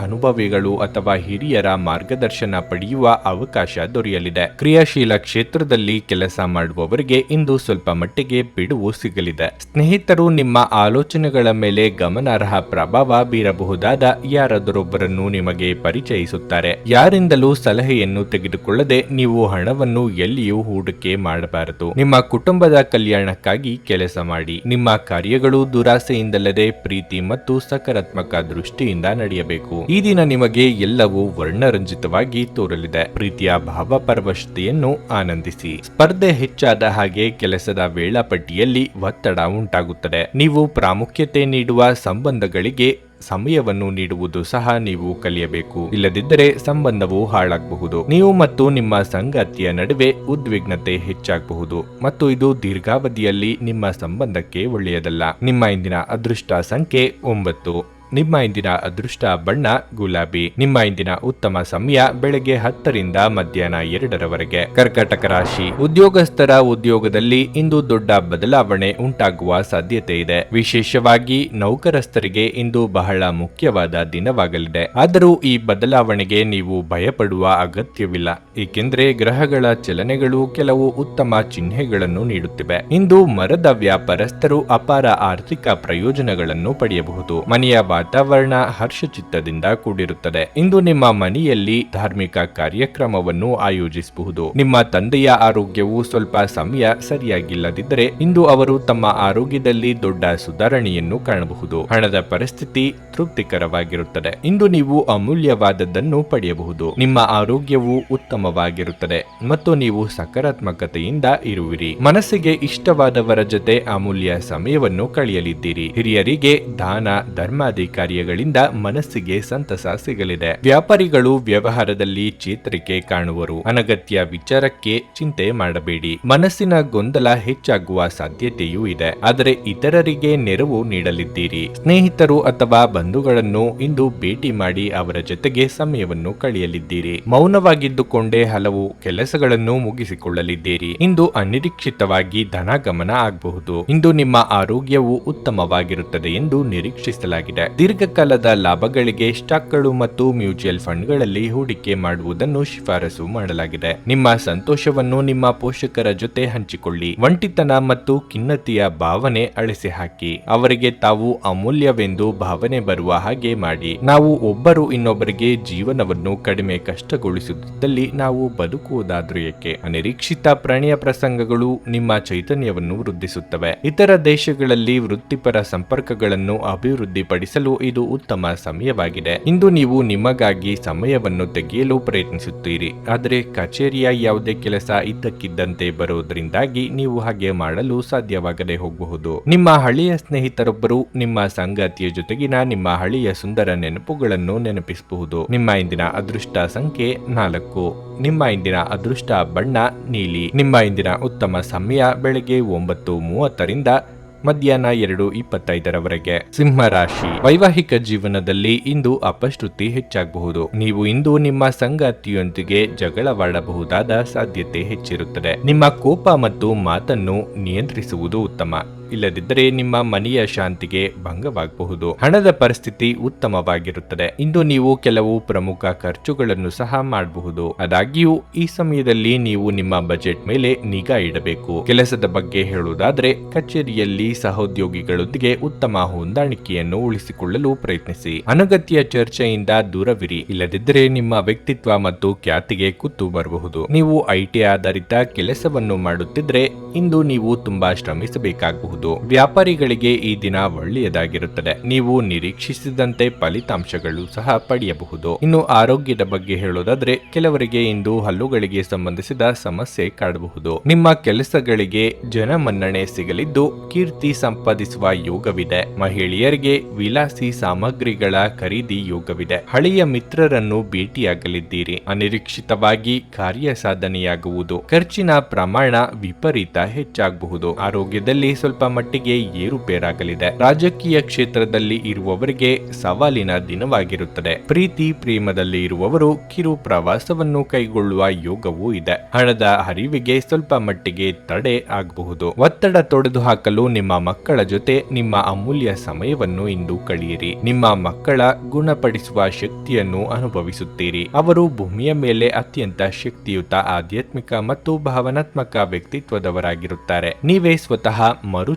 ಅನುಭವಿಗಳು ಅಥವಾ ಹಿರಿಯರ ಮಾರ್ಗದರ್ಶನ ಪಡೆಯುವ ಅವಕಾಶ ದೊರೆಯಲಿದೆ. ಕ್ರಿಯಾಶೀಲ ಕ್ಷೇತ್ರದಲ್ಲಿ ಕೆಲಸ ಮಾಡುವವರಿಗೆ ಇಂದು ಸ್ವಲ್ಪ ಮಟ್ಟಿಗೆ ಬಿಡುವು ಸಿಗಲಿದೆ. ಸ್ನೇಹಿತರು ನಿಮ್ಮ ಆಲೋಚನೆಗಳ ಮೇಲೆ ಗಮನಾರ್ಹ ಪ್ರಭಾವ ಬೀರಬಹುದಾದ ಯಾರಾದರೊಬ್ಬರನ್ನು ನಿಮಗೆ ಪರಿಚಯಿಸುತ್ತಾರೆ. ಯಾರಿಂದಲೂ ಸಲಹೆಯನ್ನು ತೆಗೆದುಕೊಳ್ಳದೆ ನೀವು ಹಣವನ್ನು ಎಲ್ಲಿಯೂ ಹೂಡಿಕೆ ಮಾಡಬಾರದು. ನಿಮ್ಮ ಕುಟುಂಬದ ಕಲ್ಯಾಣಕ್ಕಾಗಿ ಕೆಲಸ ಮಾಡಿ. ನಿಮ್ಮ ಕಾರ್ಯಗಳು ದುರಾಸೆಯಿಂದಲ್ಲದೆ ಪ್ರೀತಿ ಮತ್ತು ಸಕಾರಾತ್ಮಕ ದೃಷ್ಟಿಯಿಂದ ನಡೆಯಬೇಕು. ಈ ದಿನ ನಿಮಗೆ ಎಲ್ಲವೂ ವರ್ಣರಂಜಿತವಾಗಿ ತೋರಲಿದೆ. ಪ್ರೀತಿಯ ಭಾವಪರವಶತೆಯನ್ನು ಆನಂದಿಸಿ. ಸ್ಪರ್ಧೆ ಹೆಚ್ಚಾದ ಹಾಗೆ ಕೆಲಸದ ವೇಳಾಪಟ್ಟಿಯಲ್ಲಿ ಒತ್ತಡ ಉಂಟಾಗುತ್ತದೆ. ನೀವು ಪ್ರಾಮುಖ್ಯತೆ ನೀಡುವ ಸಂಬಂಧಗಳಿಗೆ ಸಮಯವನ್ನು ನೀಡುವುದು ಸಹ ನೀವು ಕಲಿಯಬೇಕು. ಇಲ್ಲದಿದ್ದರೆ ಸಂಬಂಧವು ಹಾಳಾಗಬಹುದು. ನೀವು ಮತ್ತು ನಿಮ್ಮ ಸಂಗಾತಿಯ ನಡುವೆ ಉದ್ವಿಗ್ನತೆ ಹೆಚ್ಚಾಗಬಹುದು ಮತ್ತು ಇದು ದೀರ್ಘಾವಧಿಯಲ್ಲಿ ನಿಮ್ಮ ಸಂಬಂಧಕ್ಕೆ ಒಳ್ಳೆಯದಲ್ಲ. ನಿಮ್ಮ ಇಂದಿನ ಅದೃಷ್ಟ ಸಂಖ್ಯೆ 9. ನಿಮ್ಮ ಇಂದಿನ ಅದೃಷ್ಟ ಬಣ್ಣ ಗುಲಾಬಿ. ನಿಮ್ಮ ಇಂದಿನ ಉತ್ತಮ ಸಮಯ ಬೆಳಗ್ಗೆ 10ರಿಂದ ಮಧ್ಯಾಹ್ನ 2 ಕರ್ಕಾಟಕ ರಾಶಿ. ಉದ್ಯೋಗಸ್ಥರ ಉದ್ಯೋಗದಲ್ಲಿ ಇಂದು ದೊಡ್ಡ ಬದಲಾವಣೆ ಉಂಟಾಗುವ ಸಾಧ್ಯತೆ ಇದೆ. ವಿಶೇಷವಾಗಿ ನೌಕರಸ್ಥರಿಗೆ ಇಂದು ಬಹಳ ಮುಖ್ಯವಾದ ದಿನವಾಗಲಿದೆ. ಆದರೂ ಈ ಬದಲಾವಣೆಗೆ ನೀವು ಭಯಪಡುವ ಅಗತ್ಯವಿಲ್ಲ, ಏಕೆಂದರೆ ಗ್ರಹಗಳ ಚಲನೆಗಳು ಕೆಲವು ಉತ್ತಮ ಚಿಹ್ನೆಗಳನ್ನು ನೀಡುತ್ತಿವೆ. ಇಂದು ಮರದ ವ್ಯಾಪಾರಸ್ಥರು ಅಪಾರ ಆರ್ಥಿಕ ಪ್ರಯೋಜನಗಳನ್ನು ಪಡೆಯಬಹುದು. ಮನೆಯ ವಾತಾವರಣ ಹರ್ಷಚಿತ್ತದಿಂದ ಕೂಡಿರುತ್ತದೆ. ಇಂದು ನಿಮ್ಮ ಮನೆಯಲ್ಲಿ ಧಾರ್ಮಿಕ ಕಾರ್ಯಕ್ರಮವನ್ನು ಆಯೋಜಿಸಬಹುದು. ನಿಮ್ಮ ತಂದೆಯ ಆರೋಗ್ಯವು ಸ್ವಲ್ಪ ಸಮಯ ಸರಿಯಾಗಿಲ್ಲದಿದ್ದರೆ ಇಂದು ಅವರು ತಮ್ಮ ಆರೋಗ್ಯದಲ್ಲಿ ದೊಡ್ಡ ಸುಧಾರಣೆಯನ್ನು ಕಾಣಬಹುದು. ಹಣದ ಪರಿಸ್ಥಿತಿ ತೃಪ್ತಿಕರವಾಗಿರುತ್ತದೆ. ಇಂದು ನೀವು ಅಮೂಲ್ಯವಾದದ್ದನ್ನು ಪಡೆಯಬಹುದು. ನಿಮ್ಮ ಆರೋಗ್ಯವು ಉತ್ತಮವಾಗಿರುತ್ತದೆ ಮತ್ತು ನೀವು ಸಕಾರಾತ್ಮಕತೆಯಿಂದ ಇರುವಿರಿ. ಮನಸ್ಸಿಗೆ ಇಷ್ಟವಾದವರ ಜೊತೆ ಅಮೂಲ್ಯ ಸಮಯವನ್ನು ಕಳೆಯಲಿದ್ದೀರಿ. ಹಿರಿಯರಿಗೆ ದಾನ ಧರ್ಮಾದಿ ಕಾರ್ಯಗಳಿಂದ ಮನಸ್ಸಿಗೆ ಸಂತಸ ಸಿಗಲಿದೆ. ವ್ಯಾಪಾರಿಗಳು ವ್ಯವಹಾರದಲ್ಲಿ ಚೇತರಿಕೆ ಕಾಣುವರು. ಅನಗತ್ಯ ವಿಚಾರಕ್ಕೆ ಚಿಂತೆ ಮಾಡಬೇಡಿ. ಮನಸ್ಸಿನ ಗೊಂದಲ ಹೆಚ್ಚಾಗುವ ಸಾಧ್ಯತೆಯೂ ಇದೆ. ಆದರೆ ಇತರರಿಗೆ ನೆರವು ನೀಡಲಿದ್ದೀರಿ. ಸ್ನೇಹಿತರು ಅಥವಾ ಬಂಧುಗಳನ್ನು ಇಂದು ಭೇಟಿ ಮಾಡಿ ಅವರ ಜೊತೆಗೆ ಸಮಯವನ್ನು ಕಳೆಯಲಿದ್ದೀರಿ. ಮೌನವಾಗಿದ್ದುಕೊಂಡೇ ಹಲವು ಕೆಲಸಗಳನ್ನು ಮುಗಿಸಿಕೊಳ್ಳಲಿದ್ದೀರಿ. ಇಂದು ಅನಿರೀಕ್ಷಿತವಾಗಿ ಧನಗಮನ ಆಗಬಹುದು. ಇಂದು ನಿಮ್ಮ ಆರೋಗ್ಯವು ಉತ್ತಮವಾಗಿರುತ್ತದೆ ಎಂದು ನಿರೀಕ್ಷಿಸಲಾಗಿದೆ. ದೀರ್ಘಕಾಲದ ಲಾಭಗಳಿಗೆ ಸ್ಟಾಕ್ಗಳು ಮತ್ತು ಮ್ಯೂಚುವಲ್ ಫಂಡ್ಗಳಲ್ಲಿ ಹೂಡಿಕೆ ಮಾಡುವುದನ್ನು ಶಿಫಾರಸು ಮಾಡಲಾಗಿದೆ. ನಿಮ್ಮ ಸಂತೋಷವನ್ನು ನಿಮ್ಮ ಪೋಷಕರ ಜೊತೆ ಹಂಚಿಕೊಳ್ಳಿ. ಒಂಟಿತನ ಮತ್ತು ಖಿನ್ನತೆಯ ಭಾವನೆ ಅಳಿಸಿ ಹಾಕಿ. ಅವರಿಗೆ ತಾವು ಅಮೂಲ್ಯವೆಂದು ಭಾವನೆ ಬರುವ ಹಾಗೆ ಮಾಡಿ. ನಾವು ಒಬ್ಬರು ಇನ್ನೊಬ್ಬರಿಗೆ ಜೀವನವನ್ನು ಕಡಿಮೆ ಕಷ್ಟಗೊಳಿಸುತ್ತಿದ್ದಲ್ಲಿ ನಾವು ಬದುಕುವುದಾದ್ರೂ ಏಕೆ? ಅನಿರೀಕ್ಷಿತ ಪ್ರಣಯ ಪ್ರಸಂಗಗಳು ನಿಮ್ಮ ಚೈತನ್ಯವನ್ನು ವೃದ್ಧಿಸುತ್ತವೆ. ಇತರ ದೇಶಗಳಲ್ಲಿ ವೃತ್ತಿಪರ ಸಂಪರ್ಕಗಳನ್ನು ಅಭಿವೃದ್ಧಿಪಡಿಸಲು ಇದು ಉತ್ತಮ ಸಮಯವಾಗಿದೆ. ಇಂದು ನೀವು ನಿಮಗಾಗಿ ಸಮಯವನ್ನು ತೆಗೆಯಲು ಪ್ರಯತ್ನಿಸುತ್ತೀರಿ, ಆದರೆ ಕಚೇರಿಯ ಯಾವುದೇ ಕೆಲಸ ಇದ್ದಕ್ಕಿದ್ದಂತೆ ಬರುವುದರಿಂದಾಗಿ ನೀವು ಹಾಗೆ ಮಾಡಲು ಸಾಧ್ಯವಾಗದೆ ಹೋಗಬಹುದು. ನಿಮ್ಮ ಹಳೆಯ ಸ್ನೇಹಿತರೊಬ್ಬರು ನಿಮ್ಮ ಸಂಗಾತಿಯ ಜೊತೆಗಿನ ನಿಮ್ಮ ಹಳೆಯ ಸುಂದರ ನೆನಪುಗಳನ್ನು ನೆನಪಿಸಬಹುದು. ನಿಮ್ಮ ಇಂದಿನ ಅದೃಷ್ಟ ಸಂಖ್ಯೆ 4. ನಿಮ್ಮ ಇಂದಿನ ಅದೃಷ್ಟ ಬಣ್ಣ ನೀಲಿ. ನಿಮ್ಮ ಇಂದಿನ ಉತ್ತಮ ಸಮಯ ಬೆಳಗ್ಗೆ 9:30 ಮಧ್ಯಾಹ್ನ 2:25 ಸಿಂಹ ರಾಶಿ. ವೈವಾಹಿಕ ಜೀವನದಲ್ಲಿ ಇಂದು ಅಪಶ್ರುತಿ ಹೆಚ್ಚಾಗಬಹುದು. ನೀವು ಇಂದು ನಿಮ್ಮ ಸಂಗಾತಿಯೊಂದಿಗೆ ಜಗಳವಾಡಬಹುದಾದ ಸಾಧ್ಯತೆ ಹೆಚ್ಚಿರುತ್ತದೆ. ನಿಮ್ಮ ಕೋಪ ಮತ್ತು ಮಾತನ್ನು ನಿಯಂತ್ರಿಸುವುದು ಉತ್ತಮ. ಇಲ್ಲದಿದ್ದರೆ ನಿಮ್ಮ ಮನೆಯ ಶಾಂತಿಗೆ ಭಂಗವಾಗಬಹುದು. ಹಣದ ಪರಿಸ್ಥಿತಿ ಉತ್ತಮವಾಗಿರುತ್ತದೆ. ಇಂದು ನೀವು ಕೆಲವು ಪ್ರಮುಖ ಖರ್ಚುಗಳನ್ನು ಸಹ ಮಾಡಬಹುದು. ಆದಾಗ್ಯೂ ಈ ಸಮಯದಲ್ಲಿ ನೀವು ನಿಮ್ಮ ಬಜೆಟ್ ಮೇಲೆ ನಿಗಾ ಇಡಬೇಕು. ಕೆಲಸದ ಬಗ್ಗೆ ಹೇಳುವುದಾದ್ರೆ, ಕಚೇರಿಯಲ್ಲಿ ಸಹೋದ್ಯೋಗಿಗಳೊಂದಿಗೆ ಉತ್ತಮ ಹೊಂದಾಣಿಕೆಯನ್ನು ಉಳಿಸಿಕೊಳ್ಳಲು ಪ್ರಯತ್ನಿಸಿ. ಅನಗತ್ಯ ಚರ್ಚೆಯಿಂದ ದೂರವಿರಿ. ಇಲ್ಲದಿದ್ದರೆ ನಿಮ್ಮ ವ್ಯಕ್ತಿತ್ವ ಮತ್ತು ಖ್ಯಾತಿಗೆ ಕುತ್ತು ಬರಬಹುದು. ನೀವು ಐಟಿ ಆಧಾರಿತ ಕೆಲಸವನ್ನು ಮಾಡುತ್ತಿದ್ರೆ ಇಂದು ನೀವು ತುಂಬಾ ಶ್ರಮಿಸಬೇಕಾಗಬಹುದು. ವ್ಯಾಪಾರಿಗಳಿಗೆ ಈ ದಿನ ಒಳ್ಳೆಯದಾಗಿರುತ್ತದೆ. ನೀವು ನಿರೀಕ್ಷಿಸಿದಂತೆ ಫಲಿತಾಂಶಗಳು ಸಹ ಪಡೆಯಬಹುದು. ಇನ್ನು ಆರೋಗ್ಯದ ಬಗ್ಗೆ ಹೇಳೋದಾದ್ರೆ, ಕೆಲವರಿಗೆ ಇಂದು ಹಲ್ಲುಗಳಿಗೆ ಸಂಬಂಧಿಸಿದ ಸಮಸ್ಯೆ ಕಾಡಬಹುದು. ನಿಮ್ಮ ಕೆಲಸಗಳಿಗೆ ಜನಮನ್ನಣೆ ಸಿಗಲಿದ್ದು ಕೀರ್ತಿ ಸಂಪಾದಿಸುವ ಯೋಗವಿದೆ. ಮಹಿಳೆಯರಿಗೆ ವಿಲಾಸಿ ಸಾಮಗ್ರಿಗಳ ಖರೀದಿ ಯೋಗವಿದೆ. ಹಳೆಯ ಮಿತ್ರರನ್ನು ಭೇಟಿಯಾಗಲಿದ್ದೀರಿ. ಅನಿರೀಕ್ಷಿತವಾಗಿ ಕಾರ್ಯ ಸಾಧನೆಯಾಗುವುದು. ಖರ್ಚಿನ ಪ್ರಮಾಣ ವಿಪರೀತ ಹೆಚ್ಚಾಗಬಹುದು. ಆರೋಗ್ಯದಲ್ಲಿ ಸ್ವಲ್ಪ ಮಟ್ಟಿಗೆ ಏರುಪೇರಾಗಲಿದೆ. ರಾಜಕೀಯ ಕ್ಷೇತ್ರದಲ್ಲಿ ಇರುವವರಿಗೆ ಸವಾಲಿನ ದಿನವಾಗಿರುತ್ತದೆ. ಪ್ರೀತಿ ಪ್ರೇಮದಲ್ಲಿ ಇರುವವರು ಕಿರು ಪ್ರವಾಸವನ್ನು ಕೈಗೊಳ್ಳುವ ಯೋಗವೂ ಇದೆ. ಹಣದ ಹರಿವಿಗೆ ಸ್ವಲ್ಪ ಮಟ್ಟಿಗೆ ತಡೆ ಆಗಬಹುದು. ಒತ್ತಡ ತೊಡೆದು ಹಾಕಲು ನಿಮ್ಮ ಮಕ್ಕಳ ಜೊತೆ ನಿಮ್ಮ ಅಮೂಲ್ಯ ಸಮಯವನ್ನು ಇಂದು ಕಳೆಯಿರಿ. ನಿಮ್ಮ ಮಕ್ಕಳ ಗುಣಪಡಿಸುವ ಶಕ್ತಿಯನ್ನು ಅನುಭವಿಸುತ್ತೀರಿ. ಅವರು ಭೂಮಿಯ ಮೇಲೆ ಅತ್ಯಂತ ಶಕ್ತಿಯುತ ಆಧ್ಯಾತ್ಮಿಕ ಮತ್ತು ಭಾವನಾತ್ಮಕ ವ್ಯಕ್ತಿತ್ವದವರಾಗಿರುತ್ತಾರೆ. ನೀವೇ ಸ್ವತಃ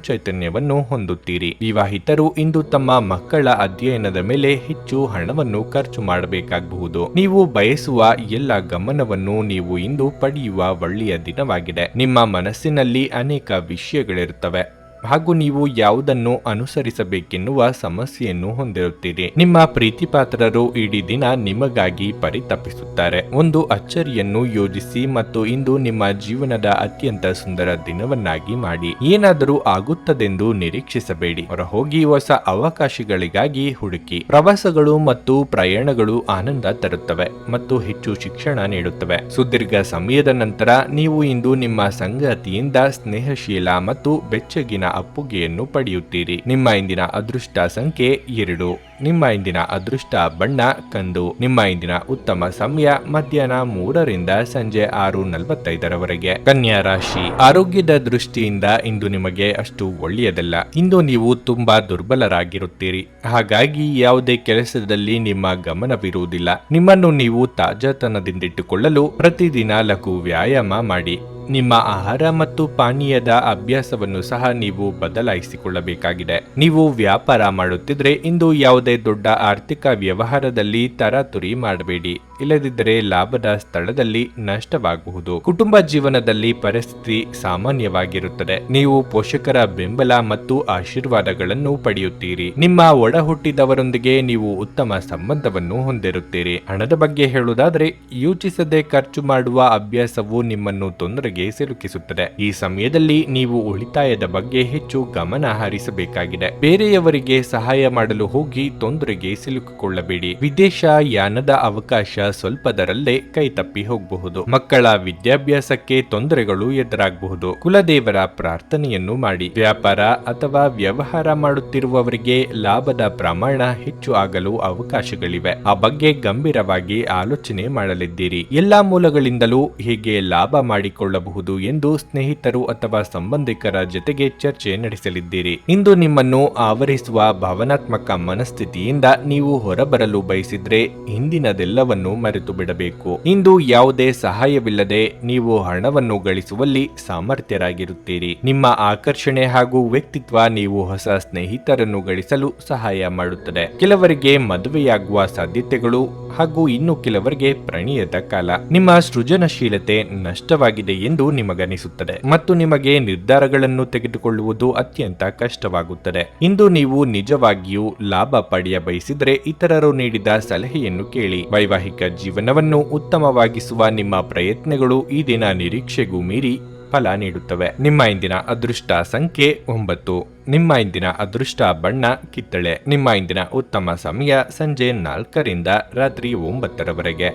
ಚೈತನ್ಯವನ್ನು ಹೊಂದುತ್ತೀರಿ. ವಿವಾಹಿತರು ಇಂದು ತಮ್ಮ ಮಕ್ಕಳ ಅಧ್ಯಯನದ ಮೇಲೆ ಹೆಚ್ಚು ಹಣವನ್ನು ಖರ್ಚು ಮಾಡಬೇಕಾಗಬಹುದು. ನೀವು ಬಯಸುವ ಎಲ್ಲ ಗಮನವನ್ನು ನೀವು ಇಂದು ಪಡೆಯುವ ಒಳ್ಳೆಯ ದಿನವಾಗಿದೆ. ನಿಮ್ಮ ಮನಸ್ಸಿನಲ್ಲಿ ಅನೇಕ ವಿಷಯಗಳಿರುತ್ತವೆ ಹಾಗೂ ನೀವು ಯಾವುದನ್ನು ಅನುಸರಿಸಬೇಕೆನ್ನುವ ಸಮಸ್ಯೆಯನ್ನು ಹೊಂದಿರುತ್ತೀರಿ. ನಿಮ್ಮ ಪ್ರೀತಿಪಾತ್ರರು ಇಡೀ ದಿನ ನಿಮಗಾಗಿ ಪರಿತಪಿಸುತ್ತಾರೆ. ಒಂದು ಅಚ್ಚರಿಯನ್ನು ಯೋಜಿಸಿ ಮತ್ತು ಇಂದು ನಿಮ್ಮ ಜೀವನದ ಅತ್ಯಂತ ಸುಂದರ ದಿನವನ್ನಾಗಿ ಮಾಡಿ. ಏನಾದರೂ ಆಗುತ್ತದೆಂದು ನಿರೀಕ್ಷಿಸಬೇಡಿ. ಹೊರಹೋಗಿ ಹೊಸ ಅವಕಾಶಗಳಿಗಾಗಿ ಹುಡುಕಿ. ಪ್ರವಾಸಗಳು ಮತ್ತು ಪ್ರಯಾಣಗಳು ಆನಂದ ತರುತ್ತವೆ ಮತ್ತು ಹೆಚ್ಚು ಶಿಕ್ಷಣ ನೀಡುತ್ತವೆ. ಸುದೀರ್ಘ ಸಮಯದ ನಂತರ ನೀವು ಇಂದು ನಿಮ್ಮ ಸಂಗಾತಿಯಿಂದ ಸ್ನೇಹಶೀಲ ಮತ್ತು ಬೆಚ್ಚಗಿನ ಅಪ್ಪುಗೆಯನ್ನು ಪಡೆಯುತ್ತೀರಿ. ನಿಮ್ಮ ಇಂದಿನ ಅದೃಷ್ಟ ಸಂಖ್ಯೆ 2. ನಿಮ್ಮ ಇಂದಿನ ಅದೃಷ್ಟ ಬಣ್ಣ ಕಂದು. ನಿಮ್ಮ ಇಂದಿನ ಉತ್ತಮ ಸಮಯ ಮಧ್ಯಾಹ್ನ 3 ಸಂಜೆ 6:45 ಕನ್ಯಾ ರಾಶಿ. ಆರೋಗ್ಯದ ದೃಷ್ಟಿಯಿಂದ ಇಂದು ನಿಮಗೆ ಅಷ್ಟು ಒಳ್ಳೆಯದಲ್ಲ. ಇಂದು ನೀವು ತುಂಬಾ ದುರ್ಬಲರಾಗಿರುತ್ತೀರಿ. ಹಾಗಾಗಿ ಯಾವುದೇ ಕೆಲಸದಲ್ಲಿ ನಿಮ್ಮ ಗಮನವಿರುವುದಿಲ್ಲ. ನಿಮ್ಮನ್ನು ನೀವು ತಾಜಾತನದಿಂದಿಟ್ಟುಕೊಳ್ಳಲು ಪ್ರತಿದಿನ ಲಘು ವ್ಯಾಯಾಮ ಮಾಡಿ. ನಿಮ್ಮ ಆಹಾರ ಮತ್ತು ಪಾನೀಯದ ಅಭ್ಯಾಸವನ್ನು ಸಹ ನೀವು ಬದಲಾಯಿಸಿಕೊಳ್ಳಬೇಕಾಗಿದೆ. ನೀವು ವ್ಯಾಪಾರ ಮಾಡುತ್ತಿದ್ರೆ ಇಂದು ಯಾವುದೇ ದೊಡ್ಡ ಆರ್ಥಿಕ ವ್ಯವಹಾರದಲ್ಲಿ ತರಾತುರಿ ಮಾಡಬೇಡಿ. ಇಲ್ಲದಿದ್ದರೆ ಲಾಭದ ಸ್ಥಳದಲ್ಲಿ ನಷ್ಟವಾಗಬಹುದು. ಕುಟುಂಬ ಜೀವನದಲ್ಲಿ ಪರಿಸ್ಥಿತಿ ಸಾಮಾನ್ಯವಾಗಿರುತ್ತದೆ. ನೀವು ಪೋಷಕರ ಬೆಂಬಲ ಮತ್ತು ಆಶೀರ್ವಾದಗಳನ್ನು ಪಡೆಯುತ್ತೀರಿ. ನಿಮ್ಮ ಒಡ ಹುಟ್ಟಿದವರೊಂದಿಗೆ ನೀವು ಉತ್ತಮ ಸಂಬಂಧವನ್ನು ಹೊಂದಿರುತ್ತೀರಿ. ಹಣದ ಬಗ್ಗೆ ಹೇಳುವುದಾದ್ರೆ, ಯೋಚಿಸದೆ ಖರ್ಚು ಮಾಡುವ ಅಭ್ಯಾಸವು ನಿಮ್ಮನ್ನು ತೊಂದರೆಗೆ ಸಿಲುಕಿಸುತ್ತದೆ. ಈ ಸಮಯದಲ್ಲಿ ನೀವು ಉಳಿತಾಯದ ಬಗ್ಗೆ ಹೆಚ್ಚು ಗಮನ ಹರಿಸಬೇಕಾಗಿದೆ. ಬೇರೆಯವರಿಗೆ ಸಹಾಯ ಮಾಡಲು ಹೋಗಿ ತೊಂದರೆಗೆ ಸಿಲುಕಿಕೊಳ್ಳಬೇಡಿ. ವಿದೇಶ ಯಾನದ ಅವಕಾಶ ಸ್ವಲ್ಪದರಲ್ಲೇ ಕೈತಪ್ಪಿ ಹೋಗಬಹುದು. ಮಕ್ಕಳ ವಿದ್ಯಾಭ್ಯಾಸಕ್ಕೆ ತೊಂದರೆಗಳು ಎದುರಾಗಬಹುದು. ಕುಲದೇವರ ಪ್ರಾರ್ಥನೆಯನ್ನು ಮಾಡಿ. ವ್ಯಾಪಾರ ಅಥವಾ ವ್ಯವಹಾರ ಮಾಡುತ್ತಿರುವವರಿಗೆ ಲಾಭದ ಪ್ರಮಾಣ ಹೆಚ್ಚು ಆಗಲು ಅವಕಾಶಗಳಿವೆ. ಆ ಬಗ್ಗೆ ಗಂಭೀರವಾಗಿ ಆಲೋಚನೆ ಮಾಡಲಿದ್ದೀರಿ. ಎಲ್ಲಾ ಮೂಲಗಳಿಂದಲೂ ಹೇಗೆ ಲಾಭ ಮಾಡಿಕೊಳ್ಳಬಹುದು ಎಂದು ಸ್ನೇಹಿತರು ಅಥವಾ ಸಂಬಂಧಿಕರ ಜೊತೆಗೆ ಚರ್ಚೆ ನಡೆಸಲಿದ್ದೀರಿ. ಇಂದು ನಿಮ್ಮನ್ನು ಆವರಿಸುವ ಭಾವನಾತ್ಮಕ ಮನಸ್ಥಿತಿಯಿಂದ ನೀವು ಹೊರಬರಲು ಬಯಸಿದ್ರೆ ಹಿಂದಿನದೆಲ್ಲವನ್ನು ಮರೆತು ಬಿಡಬೇಕು. ಇಂದು ಯಾವುದೇ ಸಹಾಯವಿಲ್ಲದೆ ನೀವು ಹಣವನ್ನು ಗಳಿಸುವಲ್ಲಿ ಸಾಮರ್ಥ್ಯರಾಗಿರುತ್ತೀರಿ. ನಿಮ್ಮ ಆಕರ್ಷಣೆ ಹಾಗೂ ವ್ಯಕ್ತಿತ್ವ ನೀವು ಹೊಸ ಸ್ನೇಹಿತರನ್ನು ಗಳಿಸಲು ಸಹಾಯ ಮಾಡುತ್ತದೆ. ಕೆಲವರಿಗೆ ಮದುವೆಯಾಗುವ ಸಾಧ್ಯತೆಗಳು ಹಾಗೂ ಇನ್ನು ಕೆಲವರಿಗೆ ಪ್ರಣಯದ ಕಾಲ. ನಿಮ್ಮ ಸೃಜನಶೀಲತೆ ನಷ್ಟವಾಗಿದೆ ಎಂದು ನಿಮಗನಿಸುತ್ತದೆ ಮತ್ತು ನಿಮಗೆ ನಿರ್ಧಾರಗಳನ್ನು ತೆಗೆದುಕೊಳ್ಳುವುದು ಅತ್ಯಂತ ಕಷ್ಟವಾಗುತ್ತದೆ. ಇಂದು ನೀವು ನಿಜವಾಗಿಯೂ ಲಾಭ ಪಡೆಯ ಬಯಸಿದರೆ ಇತರರು ನೀಡಿದ ಸಲಹೆಯನ್ನು ಕೇಳಿ. ವೈವಾಹಿಕ ಜೀವನವನ್ನು ಉತ್ತಮವಾಗಿಸುವ ನಿಮ್ಮ ಪ್ರಯತ್ನಗಳು ಈ ದಿನ ನಿರೀಕ್ಷೆಗೂ ಮೀರಿ ಫಲ ನೀಡುತ್ತವೆ. ನಿಮ್ಮ ಇಂದಿನ ಅದೃಷ್ಟ ಸಂಖ್ಯೆ 9. ನಿಮ್ಮ ಇಂದಿನ ಅದೃಷ್ಟ ಬಣ್ಣ ಕಿತ್ತಳೆ. ನಿಮ್ಮ ಇಂದಿನ ಉತ್ತಮ ಸಮಯ ಸಂಜೆ 4ರಿಂದ ರಾತ್ರಿ 9ರವರೆಗೆ.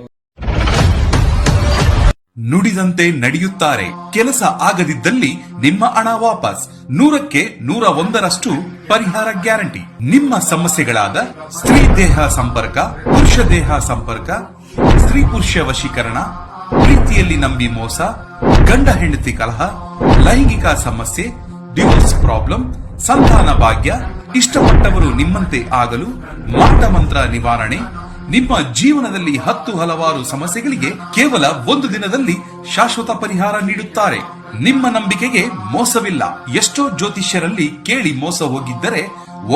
ನುಡಿದಂತೆ ನಡೆಯುತ್ತಾರೆ. ಕೆಲಸ ಆಗದಿದ್ದಲ್ಲಿ ನಿಮ್ಮ ಹಣ ವಾಪಸ್. 100ಕ್ಕೆ 101ರಷ್ಟು ಪರಿಹಾರ ಗ್ಯಾರಂಟಿ. ನಿಮ್ಮ ಸಮಸ್ಯೆಗಳಾದ ಸ್ತ್ರೀ ದೇಹ ಸಂಪರ್ಕ, ಪುರುಷ ದೇಹ ಸಂಪರ್ಕ, ಸ್ತ್ರೀ ಪುರುಷ ವಶೀಕರಣ, ಪ್ರೀತಿಯಲ್ಲಿ ನಂಬಿ ಮೋಸ, ಗಂಡ ಹೆಂಡತಿ ಕಲಹ, ಲೈಂಗಿಕ ಸಮಸ್ಯೆ, ಡಿವೋರ್ಸ್ ಪ್ರಾಬ್ಲಮ್, ಸಂತಾನ ಭಾಗ್ಯ, ಇಷ್ಟಪಟ್ಟವರು ನಿಮ್ಮಂತೆ ಆಗಲು ಮಾಟ ಮಂತ್ರ ನಿವಾರಣೆ, ನಿಮ್ಮ ಜೀವನದಲ್ಲಿ ಹಲವಾರು ಸಮಸ್ಯೆಗಳಿಗೆ ಕೇವಲ 1 ದಿನದಲ್ಲಿ ಶಾಶ್ವತ ಪರಿಹಾರ ನೀಡುತ್ತಾರೆ. ನಿಮ್ಮ ನಂಬಿಕೆಗೆ ಮೋಸವಿಲ್ಲ. ಎಷ್ಟೋ ಜ್ಯೋತಿಷ್ಯರಲ್ಲಿ ಕೇಳಿ ಮೋಸ ಹೋಗಿದ್ದರೆ